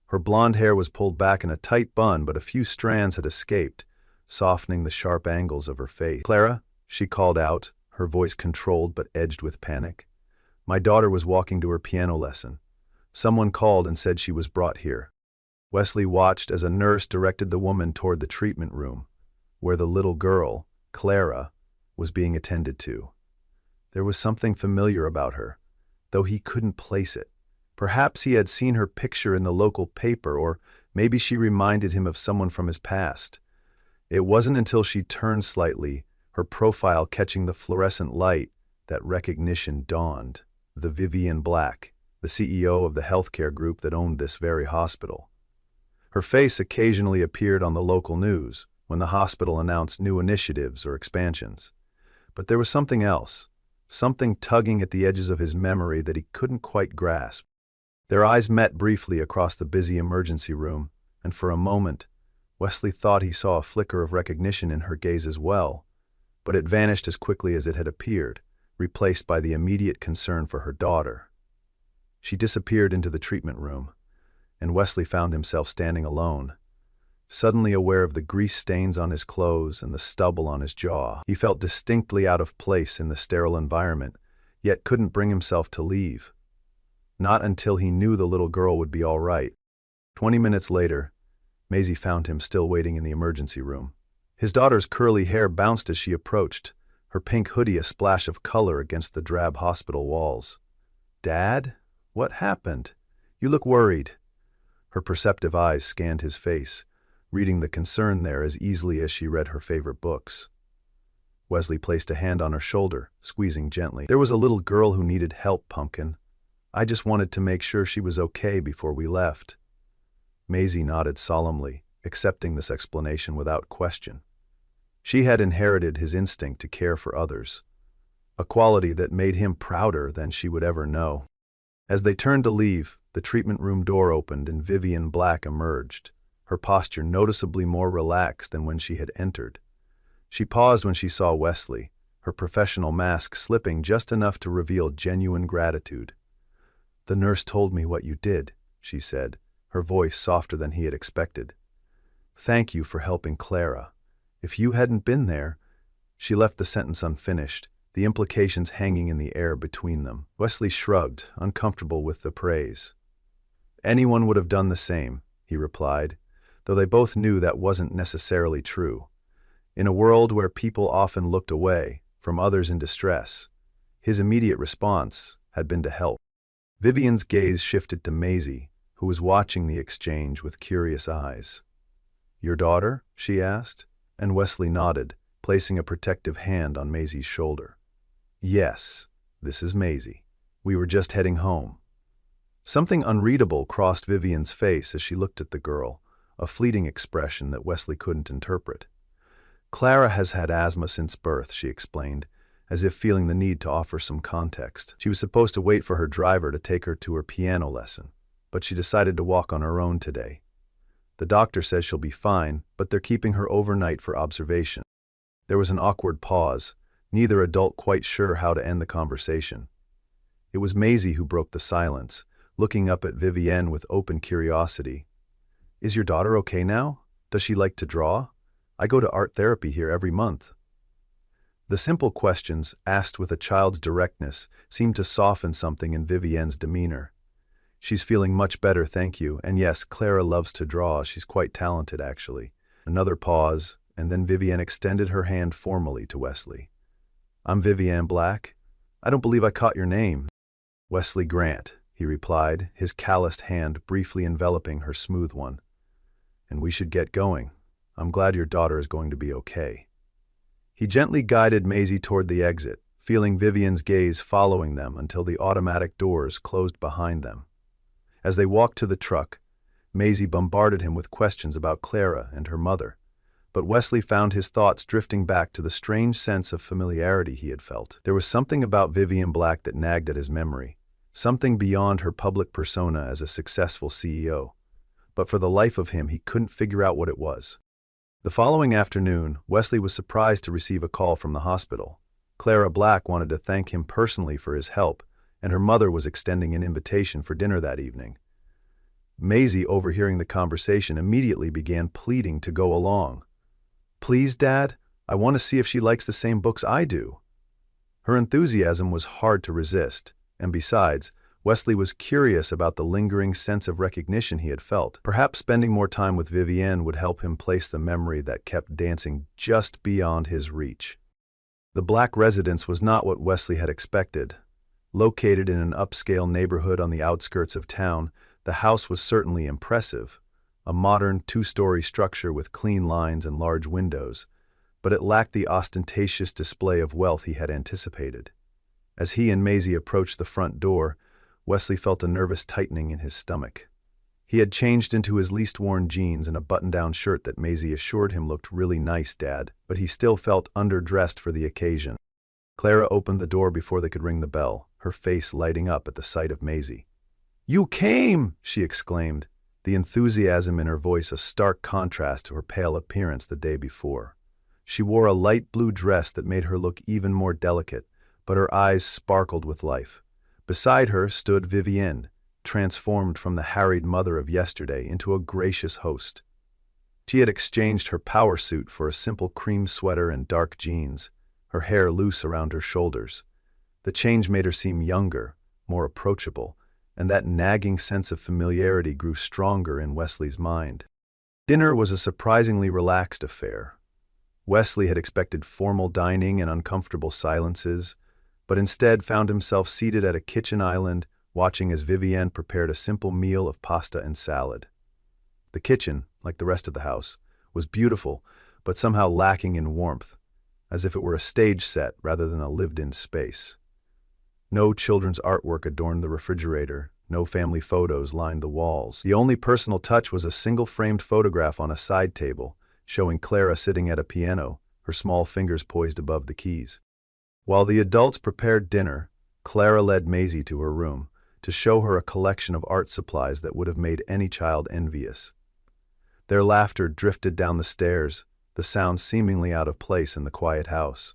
Her blonde hair was pulled back in a tight bun, but a few strands had escaped, softening the sharp angles of her face. "Clara," she called out, her voice controlled but edged with panic. "My daughter was walking to her piano lesson. Someone called and said she was brought here." Wesley watched as a nurse directed the woman toward the treatment room, where the little girl, Clara, was being attended to. There was something familiar about her, though he couldn't place it. Perhaps he had seen her picture in the local paper, or maybe she reminded him of someone from his past. It wasn't until she turned slightly, her profile catching the fluorescent light, that recognition dawned. The Vivian Black, the CEO of the healthcare group that owned this very hospital. Her face occasionally appeared on the local news when the hospital announced new initiatives or expansions. But there was something else, something tugging at the edges of his memory that he couldn't quite grasp. Their eyes met briefly across the busy emergency room, and for a moment, Wesley thought he saw a flicker of recognition in her gaze as well, but it vanished as quickly as it had appeared, replaced by the immediate concern for her daughter. She disappeared into the treatment room, and Wesley found himself standing alone. Suddenly aware of the grease stains on his clothes and the stubble on his jaw, he felt distinctly out of place in the sterile environment, yet couldn't bring himself to leave. Not until he knew the little girl would be all right. 20 minutes later, Maisie found him still waiting in the emergency room. His daughter's curly hair bounced as she approached, her pink hoodie a splash of color against the drab hospital walls. "Dad? What happened? You look worried." Her perceptive eyes scanned his face, reading the concern there as easily as she read her favorite books. Wesley placed a hand on her shoulder, squeezing gently. "There was a little girl who needed help, Pumpkin. I just wanted to make sure she was okay before we left." Maisie nodded solemnly, accepting this explanation without question. She had inherited his instinct to care for others, a quality that made him prouder than she would ever know. As they turned to leave, the treatment room door opened and Vivian Black emerged, her posture noticeably more relaxed than when she had entered. She paused when she saw Wesley, her professional mask slipping just enough to reveal genuine gratitude. "The nurse told me what you did," she said, her voice softer than he had expected. "Thank you for helping Clara. If you hadn't been there—" She left the sentence unfinished, the implications hanging in the air between them. Wesley shrugged, uncomfortable with the praise. "Anyone would have done the same," he replied, though they both knew that wasn't necessarily true. In a world where people often looked away from others in distress, his immediate response had been to help. Vivian's gaze shifted to Maisie, who was watching the exchange with curious eyes. "Your daughter?" she asked, and Wesley nodded, placing a protective hand on Maisie's shoulder. "Yes, this is Maisie. We were just heading home." Something unreadable crossed Vivian's face as she looked at the girl, a fleeting expression that Wesley couldn't interpret. "Clara has had asthma since birth," she explained, as if feeling the need to offer some context. She was supposed to wait for her driver to take her to her piano lesson, but she decided to walk on her own today. "The doctor says she'll be fine, but they're keeping her overnight for observation." There was an awkward pause, neither adult quite sure how to end the conversation. It was Maisie who broke the silence, looking up at Vivienne with open curiosity. "Is your daughter okay now? Does she like to draw? I go to art therapy here every month." The simple questions, asked with a child's directness, seemed to soften something in Vivienne's demeanor. "She's feeling much better, thank you, and yes, Clara loves to draw. She's quite talented, actually." Another pause, and then Vivienne extended her hand formally to Wesley. "I'm Vivian Black. I don't believe I caught your name." "Wesley Grant," he replied, his calloused hand briefly enveloping her smooth one. "And we should get going. I'm glad your daughter is going to be okay." He gently guided Maisie toward the exit, feeling Vivian's gaze following them until the automatic doors closed behind them. As they walked to the truck, Maisie bombarded him with questions about Clara and her mother, but Wesley found his thoughts drifting back to the strange sense of familiarity he had felt. There was something about Vivian Black that nagged at his memory, something beyond her public persona as a successful CEO, but for the life of him he couldn't figure out what it was. The following afternoon, Wesley was surprised to receive a call from the hospital. Clara Black wanted to thank him personally for his help, and her mother was extending an invitation for dinner that evening. Maisie, overhearing the conversation, immediately began pleading to go along. "Please, Dad, I want to see if she likes the same books I do." Her enthusiasm was hard to resist, and besides, Wesley was curious about the lingering sense of recognition he had felt. Perhaps spending more time with Vivienne would help him place the memory that kept dancing just beyond his reach. The Black residence was not what Wesley had expected. Located in an upscale neighborhood on the outskirts of town, the house was certainly impressive, a modern two-story structure with clean lines and large windows, but it lacked the ostentatious display of wealth he had anticipated. As he and Maisie approached the front door, Wesley felt a nervous tightening in his stomach. He had changed into his least-worn jeans and a button-down shirt that Maisie assured him looked really nice, Dad, but he still felt underdressed for the occasion. Clara opened the door before they could ring the bell, her face lighting up at the sight of Maisie. "You came!" she exclaimed, the enthusiasm in her voice a stark contrast to her pale appearance the day before. She wore a light blue dress that made her look even more delicate, but her eyes sparkled with life. Beside her stood Vivienne, transformed from the harried mother of yesterday into a gracious host. She had exchanged her power suit for a simple cream sweater and dark jeans, her hair loose around her shoulders. The change made her seem younger, more approachable, and that nagging sense of familiarity grew stronger in Wesley's mind. Dinner was a surprisingly relaxed affair. Wesley had expected formal dining and uncomfortable silences, but instead found himself seated at a kitchen island, watching as Vivienne prepared a simple meal of pasta and salad. The kitchen, like the rest of the house, was beautiful, but somehow lacking in warmth, as if it were a stage set rather than a lived-in space. No children's artwork adorned the refrigerator, no family photos lined the walls. The only personal touch was a single-framed photograph on a side table, showing Clara sitting at a piano, her small fingers poised above the keys. While the adults prepared dinner, Clara led Maisie to her room to show her a collection of art supplies that would have made any child envious. Their laughter drifted down the stairs, the sound seemingly out of place in the quiet house.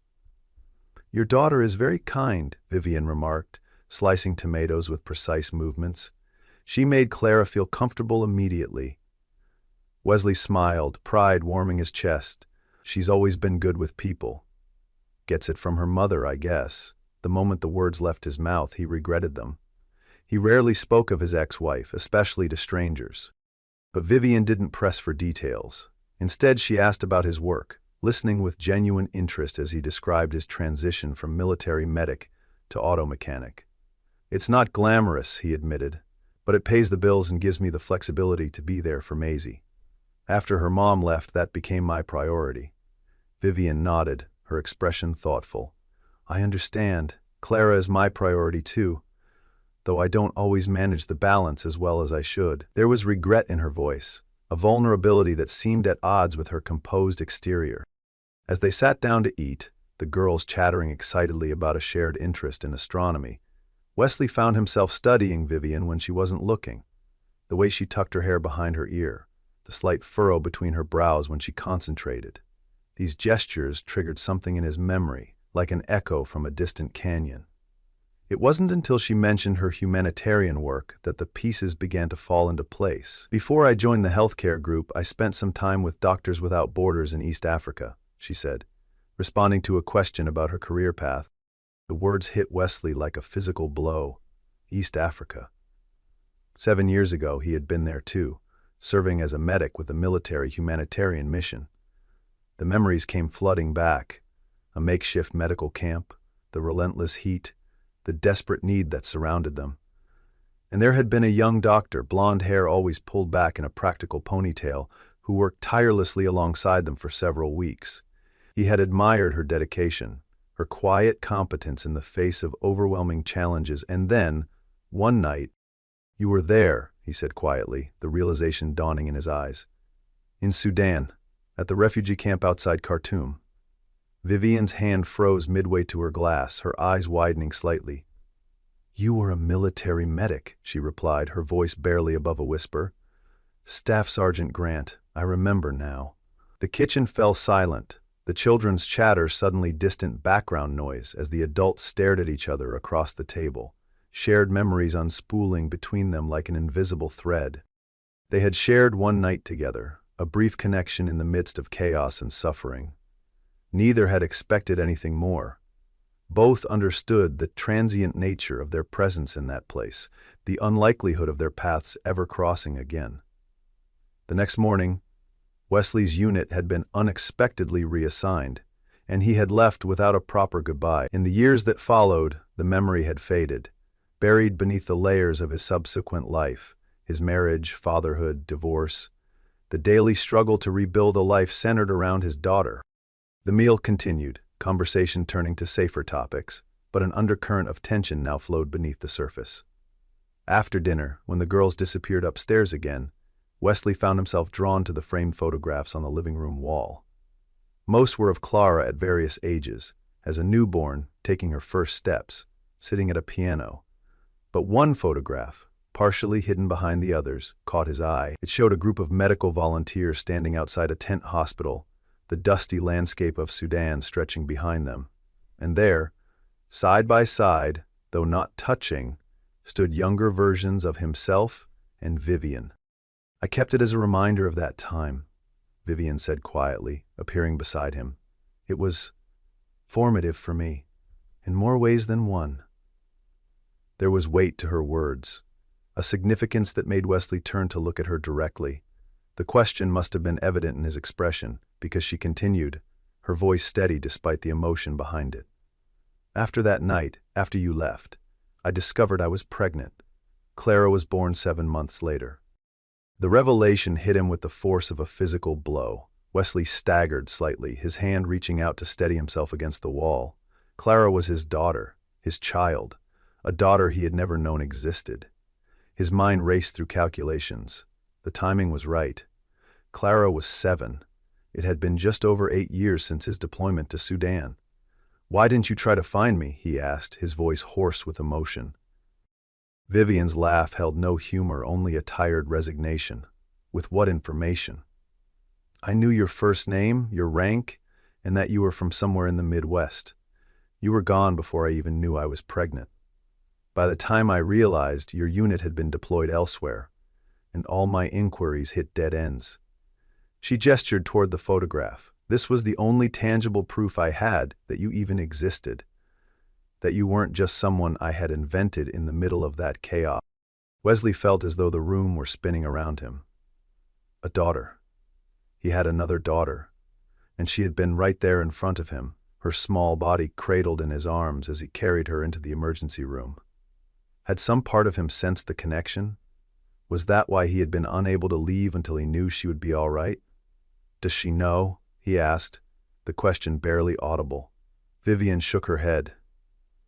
"Your daughter is very kind," Vivian remarked, slicing tomatoes with precise movements. She made Clara feel comfortable immediately. Wesley smiled, pride warming his chest. "She's always been good with people. Gets it from her mother, I guess." The moment the words left his mouth, he regretted them. He rarely spoke of his ex-wife, especially to strangers. But Vivian didn't press for details. Instead, she asked about his work, listening with genuine interest as he described his transition from military medic to auto mechanic. "It's not glamorous," he admitted, "but it pays the bills and gives me the flexibility to be there for Maisie. After her mom left, that became my priority." Vivian nodded, her expression thoughtful. "I understand. Clara is my priority too, though I don't always manage the balance as well as I should." There was regret in her voice, a vulnerability that seemed at odds with her composed exterior. As they sat down to eat, the girls chattering excitedly about a shared interest in astronomy, Wesley found himself studying Vivian when she wasn't looking. The way she tucked her hair behind her ear, the slight furrow between her brows when she concentrated. These gestures triggered something in his memory, like an echo from a distant canyon. It wasn't until she mentioned her humanitarian work that the pieces began to fall into place. "Before I joined the healthcare group, I spent some time with Doctors Without Borders in East Africa," she said, responding to a question about her career path. The words hit Wesley like a physical blow. East Africa. 7 years ago, he had been there too, serving as a medic with a military humanitarian mission. The memories came flooding back. A makeshift medical camp, the relentless heat, the desperate need that surrounded them. And there had been a young doctor, blonde hair always pulled back in a practical ponytail, who worked tirelessly alongside them for several weeks. He had admired her dedication, her quiet competence in the face of overwhelming challenges, and then, one night, "You were there," he said quietly, the realization dawning in his eyes. "In Sudan, at the refugee camp outside Khartoum." Vivian's hand froze midway to her glass, her eyes widening slightly. "You were a military medic," she replied, her voice barely above a whisper. "Staff Sergeant Grant, I remember now." The kitchen fell silent, the children's chatter suddenly distant background noise as the adults stared at each other across the table, shared memories unspooling between them like an invisible thread. They had shared one night together, a brief connection in the midst of chaos and suffering. Neither had expected anything more. Both understood the transient nature of their presence in that place, the unlikelihood of their paths ever crossing again. The next morning, Wesley's unit had been unexpectedly reassigned, and he had left without a proper goodbye. In the years that followed, the memory had faded, buried beneath the layers of his subsequent life, his marriage, fatherhood, divorce, the daily struggle to rebuild a life centered around his daughter. The meal continued, conversation turning to safer topics, but an undercurrent of tension now flowed beneath the surface. After dinner, when the girls disappeared upstairs again, Wesley found himself drawn to the framed photographs on the living room wall. Most were of Clara at various ages, as a newborn taking her first steps, sitting at a piano. But one photograph, partially hidden behind the others, caught his eye. It showed a group of medical volunteers standing outside a tent hospital, the dusty landscape of Sudan stretching behind them. And there, side by side, though not touching, stood younger versions of himself and Vivian. "I kept it as a reminder of that time," Vivian said quietly, appearing beside him. "It was formative for me, in more ways than one." There was weight to her words, a significance that made Wesley turn to look at her directly. The question must have been evident in his expression, because she continued, her voice steady despite the emotion behind it. "After that night, after you left, I discovered I was pregnant. Clara was born 7 months later." The revelation hit him with the force of a physical blow. Wesley staggered slightly, his hand reaching out to steady himself against the wall. Clara was his daughter, his child, a daughter he had never known existed. His mind raced through calculations. The timing was right. Clara was 7. It had been just over 8 years since his deployment to Sudan. "Why didn't you try to find me?" he asked, his voice hoarse with emotion. Vivian's laugh held no humor, only a tired resignation. "With what information?" "I knew your first name, your rank, and that you were from somewhere in the Midwest. You were gone before I even knew I was pregnant. By the time I realized, your unit had been deployed elsewhere, and all my inquiries hit dead ends." She gestured toward the photograph. "This was the only tangible proof I had that you even existed, that you weren't just someone I had invented in the middle of that chaos." Wesley felt as though the room were spinning around him. A daughter. He had another daughter, and she had been right there in front of him, her small body cradled in his arms as he carried her into the emergency room. Had some part of him sensed the connection? Was that why he had been unable to leave until he knew she would be all right? "Does she know?" he asked, the question barely audible. Vivian shook her head.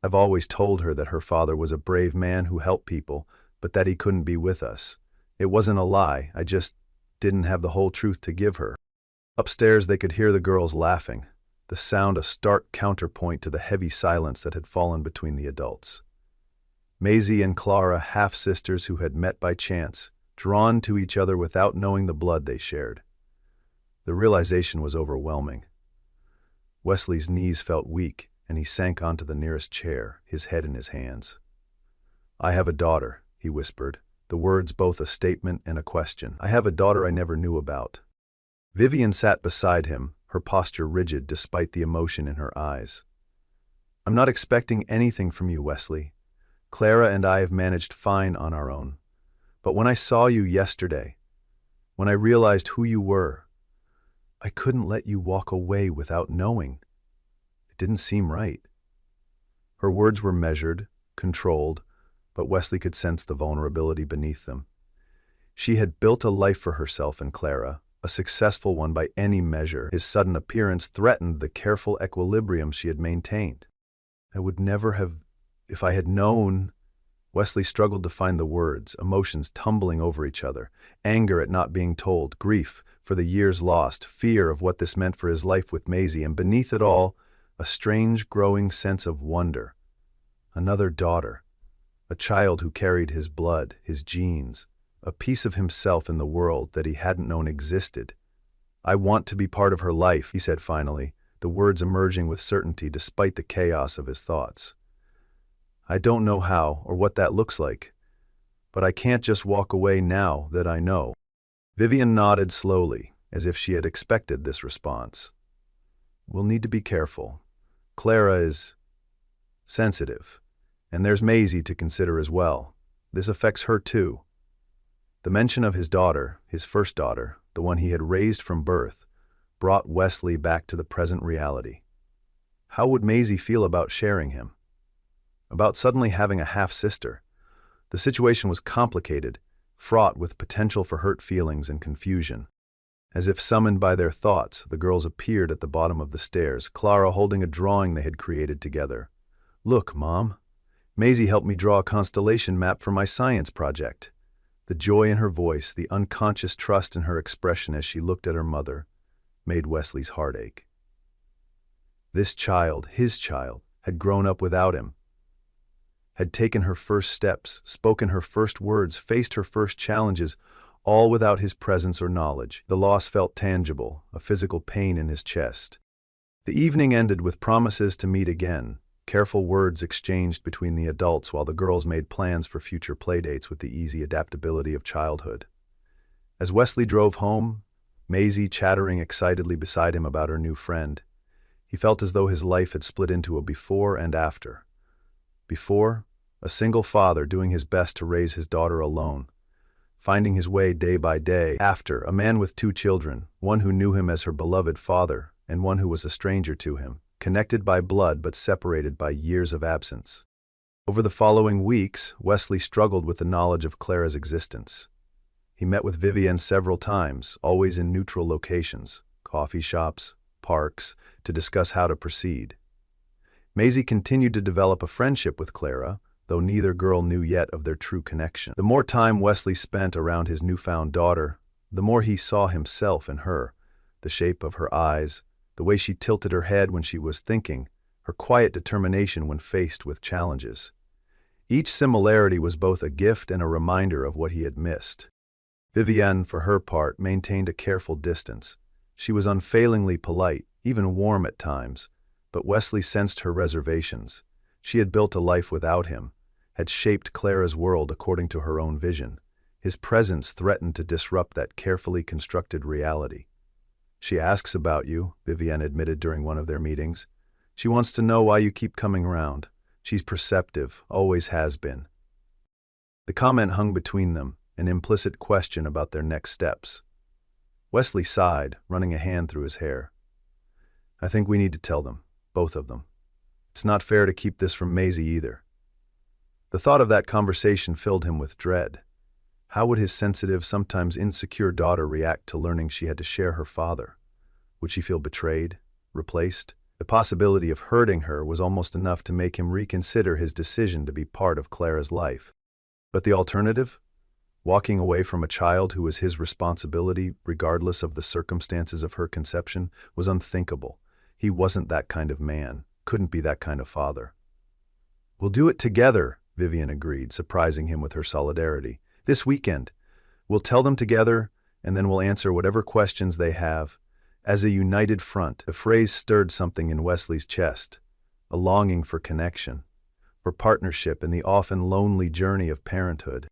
"I've always told her that her father was a brave man who helped people, but that he couldn't be with us. It wasn't a lie, I just didn't have the whole truth to give her." Upstairs they could hear the girls laughing, the sound a stark counterpoint to the heavy silence that had fallen between the adults. Maisie and Clara, half-sisters who had met by chance, drawn to each other without knowing the blood they shared. The realization was overwhelming. Wesley's knees felt weak, and he sank onto the nearest chair, his head in his hands. "I have a daughter," he whispered, the words both a statement and a question. "I have a daughter I never knew about." Vivian sat beside him, her posture rigid despite the emotion in her eyes. "I'm not expecting anything from you, Wesley. Clara and I have managed fine on our own. But when I saw you yesterday, when I realized who you were, I couldn't let you walk away without knowing. It didn't seem right." Her words were measured, controlled, but Wesley could sense the vulnerability beneath them. She had built a life for herself and Clara, a successful one by any measure. His sudden appearance threatened the careful equilibrium she had maintained. "I would never have, if I had known." Wesley struggled to find the words, emotions tumbling over each other, anger at not being told, grief for the years lost, fear of what this meant for his life with Maisie, and beneath it all, a strange growing sense of wonder. Another daughter, a child who carried his blood, his genes, a piece of himself in the world that he hadn't known existed. "I want to be part of her life," he said finally, the words emerging with certainty despite the chaos of his thoughts. "I don't know how or what that looks like, but I can't just walk away now that I know." Vivian nodded slowly, as if she had expected this response. "We'll need to be careful. Clara is sensitive, and there's Maisie to consider as well. This affects her too." The mention of his daughter, his first daughter, the one he had raised from birth, brought Wesley back to the present reality. How would Maisie feel about sharing him? About suddenly having a half-sister? The situation was complicated, fraught with potential for hurt feelings and confusion. As if summoned by their thoughts, the girls appeared at the bottom of the stairs, Clara holding a drawing they had created together. "Look, Mom. Maisie helped me draw a constellation map for my science project." The joy in her voice, the unconscious trust in her expression as she looked at her mother, made Wesley's heart ache. This child, his child, had grown up without him, had taken her first steps, spoken her first words, faced her first challenges, all without his presence or knowledge. The loss felt tangible, a physical pain in his chest. The evening ended with promises to meet again, careful words exchanged between the adults while the girls made plans for future playdates with the easy adaptability of childhood. As Wesley drove home, Maisie chattering excitedly beside him about her new friend, he felt as though his life had split into a before and after. Before, a single father doing his best to raise his daughter alone, finding his way day by day. After, a man with 2 children, one who knew him as her beloved father and one who was a stranger to him, connected by blood but separated by years of absence. Over the following weeks, Wesley struggled with the knowledge of Clara's existence. He met with Vivian several times, always in neutral locations, coffee shops, parks, to discuss how to proceed. Maisie continued to develop a friendship with Clara, though neither girl knew yet of their true connection. The more time Wesley spent around his newfound daughter, the more he saw himself in her, the shape of her eyes, the way she tilted her head when she was thinking, her quiet determination when faced with challenges. Each similarity was both a gift and a reminder of what he had missed. Vivienne, for her part, maintained a careful distance. She was unfailingly polite, even warm at times, but Wesley sensed her reservations. She had built a life without him, had shaped Clara's world according to her own vision. His presence threatened to disrupt that carefully constructed reality. "She asks about you," Vivienne admitted during one of their meetings. "She wants to know why you keep coming round. She's perceptive, always has been." The comment hung between them, an implicit question about their next steps. Wesley sighed, running a hand through his hair. "I think we need to tell them, both of them. It's not fair to keep this from Maisie either." The thought of that conversation filled him with dread. How would his sensitive, sometimes insecure daughter react to learning she had to share her father? Would she feel betrayed, replaced? The possibility of hurting her was almost enough to make him reconsider his decision to be part of Clara's life. But the alternative? Walking away from a child who was his responsibility, regardless of the circumstances of her conception, was unthinkable. He wasn't that kind of man, couldn't be that kind of father. "We'll do it together," Vivienne agreed, surprising him with her solidarity. "This weekend. We'll tell them together, and then we'll answer whatever questions they have. As a united front." The phrase stirred something in Wesley's chest, a longing for connection, for partnership in the often lonely journey of parenthood.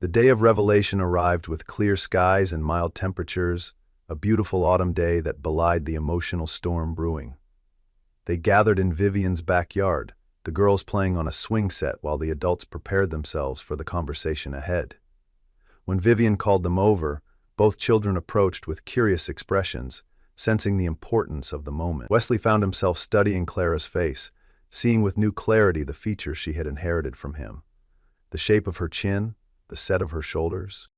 The day of revelation arrived with clear skies and mild temperatures, a beautiful autumn day that belied the emotional storm brewing. They gathered in Vivienne's backyard, the girls playing on a swing set while the adults prepared themselves for the conversation ahead. When Vivienne called them over, both children approached with curious expressions, sensing the importance of the moment. Wesley found himself studying Clara's face, seeing with new clarity the features she had inherited from him. The shape of her chin, the set of her shoulders.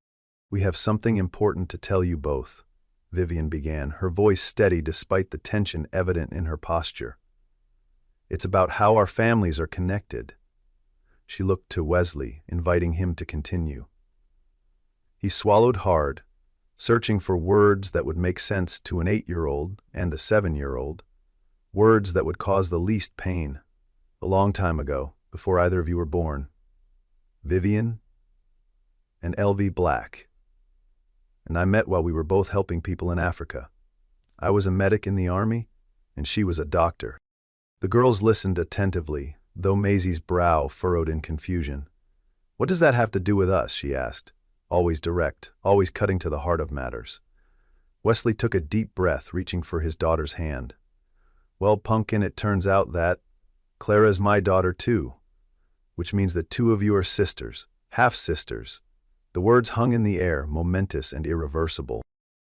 "We have something important to tell you both," Vivienne began, her voice steady despite the tension evident in her posture. "It's about how our families are connected." She looked to Wesley, inviting him to continue. He swallowed hard, searching for words that would make sense to an 8-year-old and a 7-year-old, words that would cause the least pain. "A long time ago, before either of you were born. Vivienne and L.V. Black. And I met while we were both helping people in Africa. I was a medic in the army, and she was a doctor." The girls listened attentively, though Maisie's brow furrowed in confusion. "What does that have to do with us?" she asked, always direct, always cutting to the heart of matters. Wesley took a deep breath, reaching for his daughter's hand. "Well, Pumpkin, it turns out that Clara is my daughter too, which means that two of you are sisters, half-sisters." The words hung in the air, momentous and irreversible.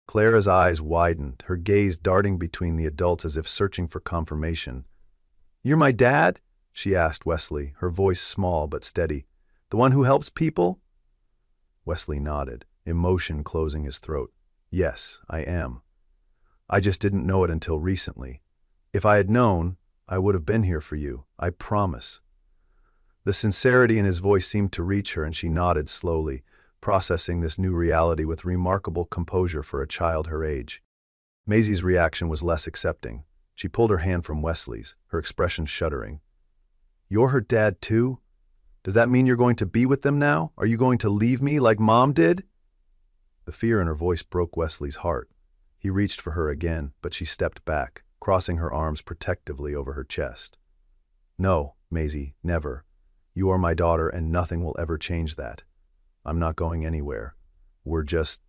Clara's eyes widened, her gaze darting between the adults as if searching for confirmation. "You're my dad?" she asked Wesley, her voice small but steady. "The one who helps people?" Wesley nodded, emotion closing his throat. "Yes, I am. I just didn't know it until recently. If I had known, I would have been here for you, I promise." The sincerity in his voice seemed to reach her, and she nodded slowly, processing this new reality with remarkable composure for a child her age. Maisie's reaction was less accepting. She pulled her hand from Wesley's, her expression shuddering. "You're her dad too? Does that mean you're going to be with them now? Are you going to leave me like Mom did?" The fear in her voice broke Wesley's heart. He reached for her again, but she stepped back, crossing her arms protectively over her chest. "No, Maisie, never. You are my daughter, and nothing will ever change that. I'm not going anywhere. We're just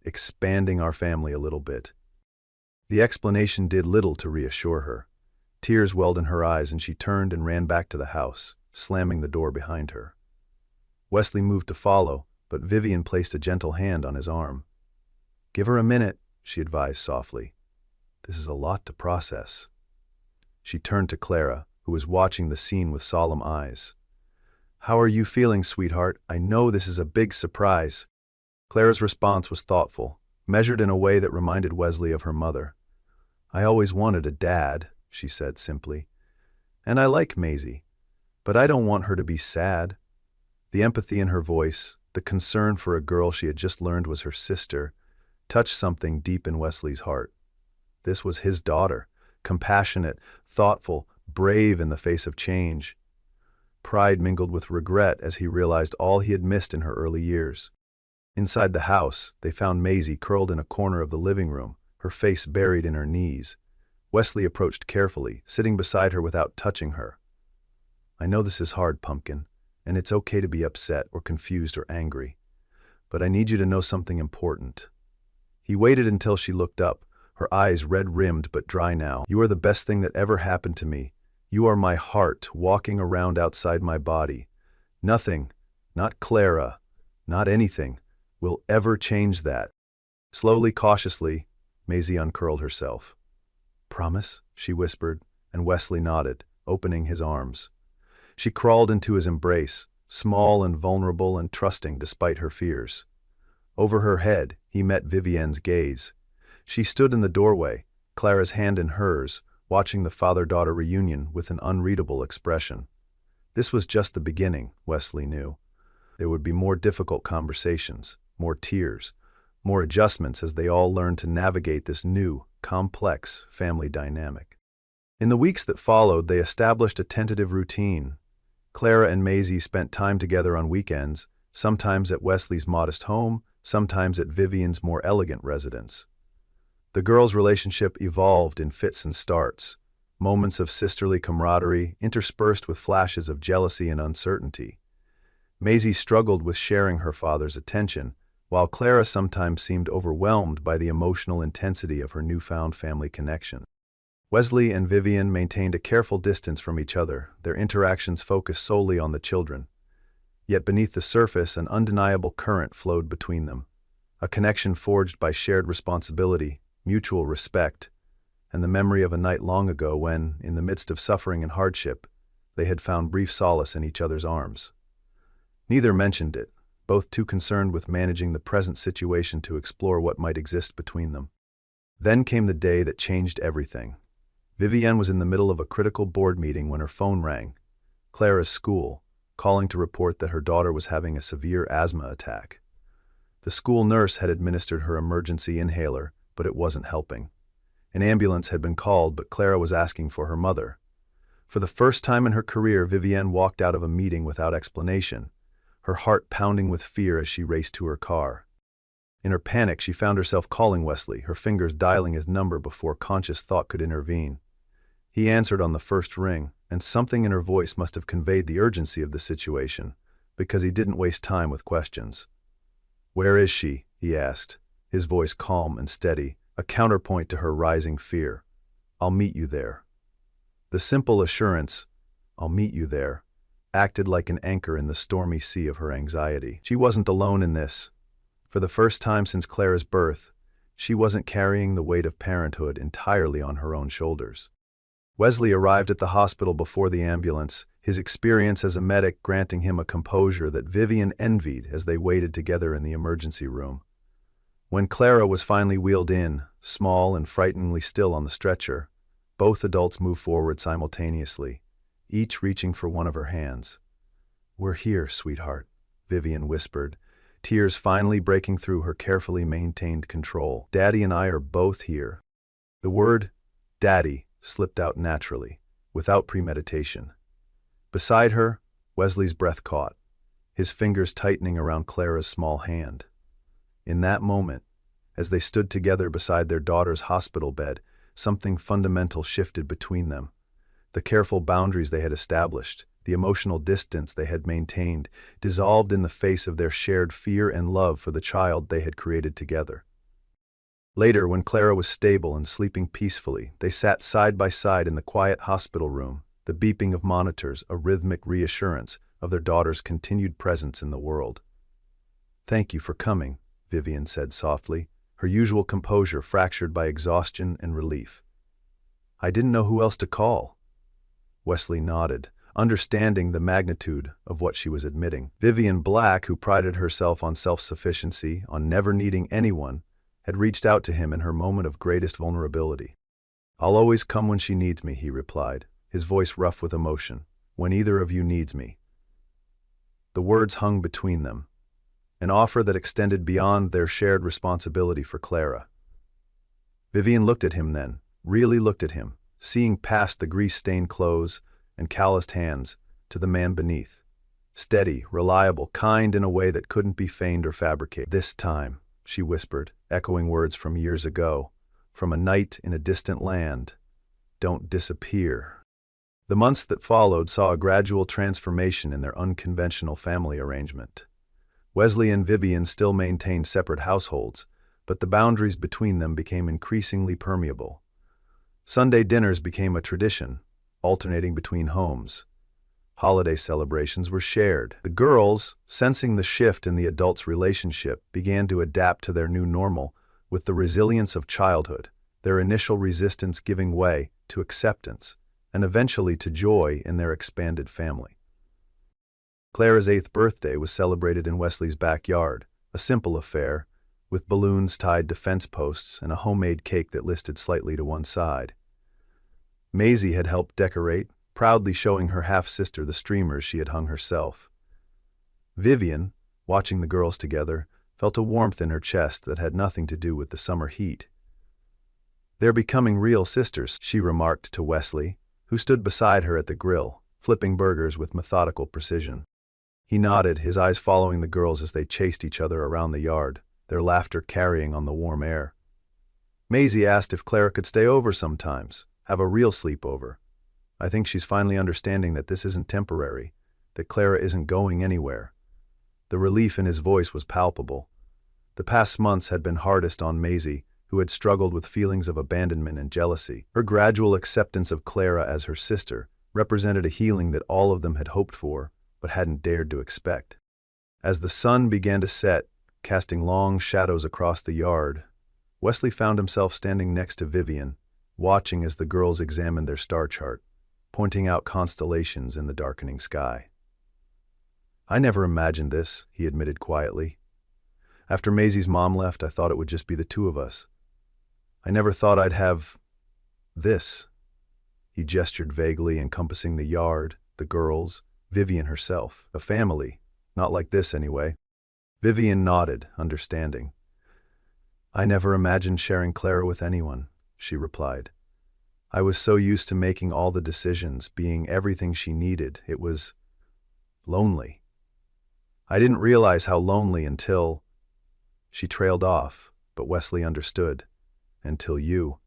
expanding our family a little bit." The explanation did little to reassure her. Tears welled in her eyes, and she turned and ran back to the house, slamming the door behind her. Wesley moved to follow, but Vivienne placed a gentle hand on his arm. "Give her a minute," she advised softly. "This is a lot to process." She turned to Clara, who was watching the scene with solemn eyes. "How are you feeling, sweetheart? I know this is a big surprise." Clara's response was thoughtful, measured in a way that reminded Wesley of her mother. "I always wanted a dad," she said simply. "And I like Maisie, but I don't want her to be sad." The empathy in her voice, the concern for a girl she had just learned was her sister, touched something deep in Wesley's heart. This was his daughter, compassionate, thoughtful, brave in the face of change. Pride mingled with regret as he realized all he had missed in her early years. Inside the house, they found Maisie curled in a corner of the living room, her face buried in her knees. Wesley approached carefully, sitting beside her without touching her. "I know this is hard, Pumpkin, and it's okay to be upset or confused or angry. But I need you to know something important." He waited until she looked up, her eyes red-rimmed but dry now. "You are the best thing that ever happened to me. You are my heart walking around outside my body. Nothing, not Clara, not anything, will ever change that." Slowly, cautiously, Maisie uncurled herself. "Promise?" she whispered, and Wesley nodded, opening his arms. She crawled into his embrace, small and vulnerable and trusting despite her fears. Over her head, he met Vivienne's gaze. She stood in the doorway, Clara's hand in hers, watching the father-daughter reunion with an unreadable expression. This was just the beginning, Wesley knew. There would be more difficult conversations, more tears, more adjustments as they all learned to navigate this new, complex family dynamic. In the weeks that followed, they established a tentative routine. Clara and Maisie spent time together on weekends, sometimes at Wesley's modest home, sometimes at Vivienne's more elegant residence. The girls' relationship evolved in fits and starts, moments of sisterly camaraderie interspersed with flashes of jealousy and uncertainty. Maisie struggled with sharing her father's attention, while Clara sometimes seemed overwhelmed by the emotional intensity of her newfound family connection. Wesley and Vivienne maintained a careful distance from each other, their interactions focused solely on the children. Yet beneath the surface, an undeniable current flowed between them, a connection forged by shared responsibility, mutual respect, and the memory of a night long ago when, in the midst of suffering and hardship, they had found brief solace in each other's arms. Neither mentioned it, both too concerned with managing the present situation to explore what might exist between them. Then came the day that changed everything. Vivienne was in the middle of a critical board meeting when her phone rang. Clara's school, calling to report that her daughter was having a severe asthma attack. The school nurse had administered her emergency inhaler, but it wasn't helping. An ambulance had been called, but Clara was asking for her mother. For the first time in her career, Vivienne walked out of a meeting without explanation, her heart pounding with fear as she raced to her car. In her panic, she found herself calling Wesley, her fingers dialing his number before conscious thought could intervene. He answered on the first ring, and something in her voice must have conveyed the urgency of the situation, because he didn't waste time with questions. "Where is she?" he asked, his voice calm and steady, a counterpoint to her rising fear. "I'll meet you there." The simple assurance, "I'll meet you there," acted like an anchor in the stormy sea of her anxiety. She wasn't alone in this. For the first time since Clara's birth, she wasn't carrying the weight of parenthood entirely on her own shoulders. Wesley arrived at the hospital before the ambulance, his experience as a medic granting him a composure that Vivienne envied as they waited together in the emergency room. When Clara was finally wheeled in, small and frighteningly still on the stretcher, both adults moved forward simultaneously, each reaching for one of her hands. "We're here, sweetheart," Vivienne whispered, tears finally breaking through her carefully maintained control. "Daddy and I are both here." The word, Daddy, slipped out naturally, without premeditation. Beside her, Wesley's breath caught, his fingers tightening around Clara's small hand. In that moment, as they stood together beside their daughter's hospital bed, something fundamental shifted between them. The careful boundaries they had established, the emotional distance they had maintained, dissolved in the face of their shared fear and love for the child they had created together. Later, when Clara was stable and sleeping peacefully, they sat side by side in the quiet hospital room, the beeping of monitors a rhythmic reassurance of their daughter's continued presence in the world. "Thank you for coming," Vivienne said softly, her usual composure fractured by exhaustion and relief. "I didn't know who else to call." Wesley nodded, understanding the magnitude of what she was admitting. Vivienne Black, who prided herself on self-sufficiency, on never needing anyone, had reached out to him in her moment of greatest vulnerability. "I'll always come when she needs me," he replied, his voice rough with emotion, "when either of you needs me." The words hung between them, an offer that extended beyond their shared responsibility for Clara. Vivienne looked at him then, really looked at him, seeing past the grease-stained clothes and calloused hands to the man beneath. Steady, reliable, kind in a way that couldn't be feigned or fabricated. "This time," she whispered, echoing words from years ago, from a night in a distant land. "Don't disappear." The months that followed saw a gradual transformation in their unconventional family arrangement. Wesley and Vivian still maintained separate households, but the boundaries between them became increasingly permeable. Sunday dinners became a tradition, alternating between homes. Holiday celebrations were shared. The girls, sensing the shift in the adults' relationship, began to adapt to their new normal with the resilience of childhood, their initial resistance giving way to acceptance, and eventually to joy in their expanded family. Clara's 8th birthday was celebrated in Wesley's backyard, a simple affair, with balloons tied to fence posts and a homemade cake that listed slightly to one side. Maisie had helped decorate, proudly showing her half-sister the streamers she had hung herself. Vivian, watching the girls together, felt a warmth in her chest that had nothing to do with the summer heat. "They're becoming real sisters," she remarked to Wesley, who stood beside her at the grill, flipping burgers with methodical precision. He nodded, his eyes following the girls as they chased each other around the yard, their laughter carrying on the warm air. Maisie asked if Clara could stay over sometimes, have a real sleepover. "I think she's finally understanding that this isn't temporary, that Clara isn't going anywhere." The relief in his voice was palpable. The past months had been hardest on Maisie, who had struggled with feelings of abandonment and jealousy. Her gradual acceptance of Clara as her sister represented a healing that all of them had hoped for, but hadn't dared to expect. As the sun began to set, casting long shadows across the yard, Wesley found himself standing next to Vivian, watching as the girls examined their star chart, pointing out constellations in the darkening sky. "I never imagined this," he admitted quietly. "After Maisie's mom left, I thought it would just be the two of us. I never thought I'd have this." He gestured vaguely, encompassing the yard, the girls, Vivian herself. "A family. Not like this, anyway." Vivian nodded, understanding. "I never imagined sharing Clara with anyone," she replied. "I was so used to making all the decisions, being everything she needed. It was lonely. I didn't realize how lonely until—" She trailed off, but Wesley understood. "Until you.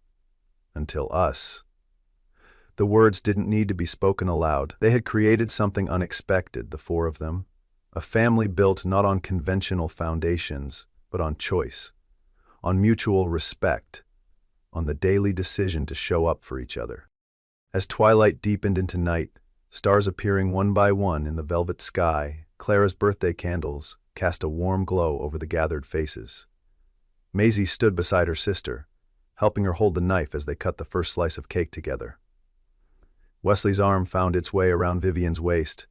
Until us." The words didn't need to be spoken aloud. They had created something unexpected, the four of them. A family built not on conventional foundations, but on choice, on mutual respect, on the daily decision to show up for each other. As twilight deepened into night, stars appearing one by one in the velvet sky, Clara's birthday candles cast a warm glow over the gathered faces. Maisie stood beside her sister, helping her hold the knife as they cut the first slice of cake together. Wesley's arm found its way around Vivian's waist,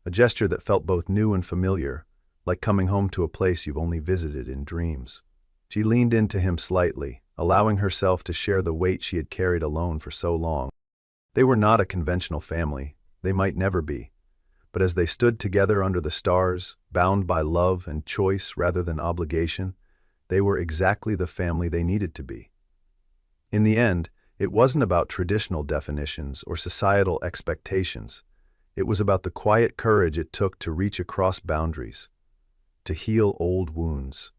a gesture that felt both new and familiar, like coming home to a place you've only visited in dreams. She leaned into him slightly, allowing herself to share the weight she had carried alone for so long. They were not a conventional family, they might never be, but as they stood together under the stars, bound by love and choice rather than obligation, they were exactly the family they needed to be. In the end, it wasn't about traditional definitions or societal expectations. It was about the quiet courage it took to reach across boundaries, to heal old wounds,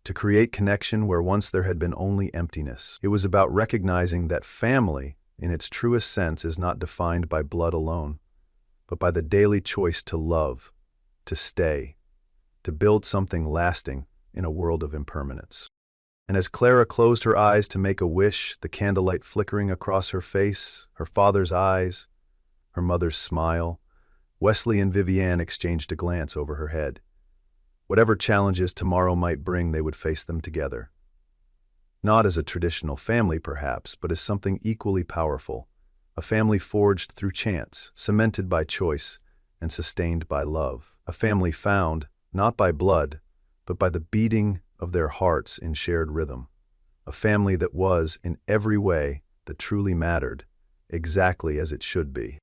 to create connection where once there had been only emptiness. It was about recognizing that family, in its truest sense, is not defined by blood alone, but by the daily choice to love, to stay, to build something lasting in a world of impermanence. And as Clara closed her eyes to make a wish, the candlelight flickering across her face, her father's eyes, her mother's smile, Wesley and Vivian exchanged a glance over her head. Whatever challenges tomorrow might bring, they would face them together. Not as a traditional family, perhaps, but as something equally powerful, a family forged through chance, cemented by choice, and sustained by love. A family found, not by blood, but by the beating of their hearts in shared rhythm. A family that was, in every way, that truly mattered, exactly as it should be.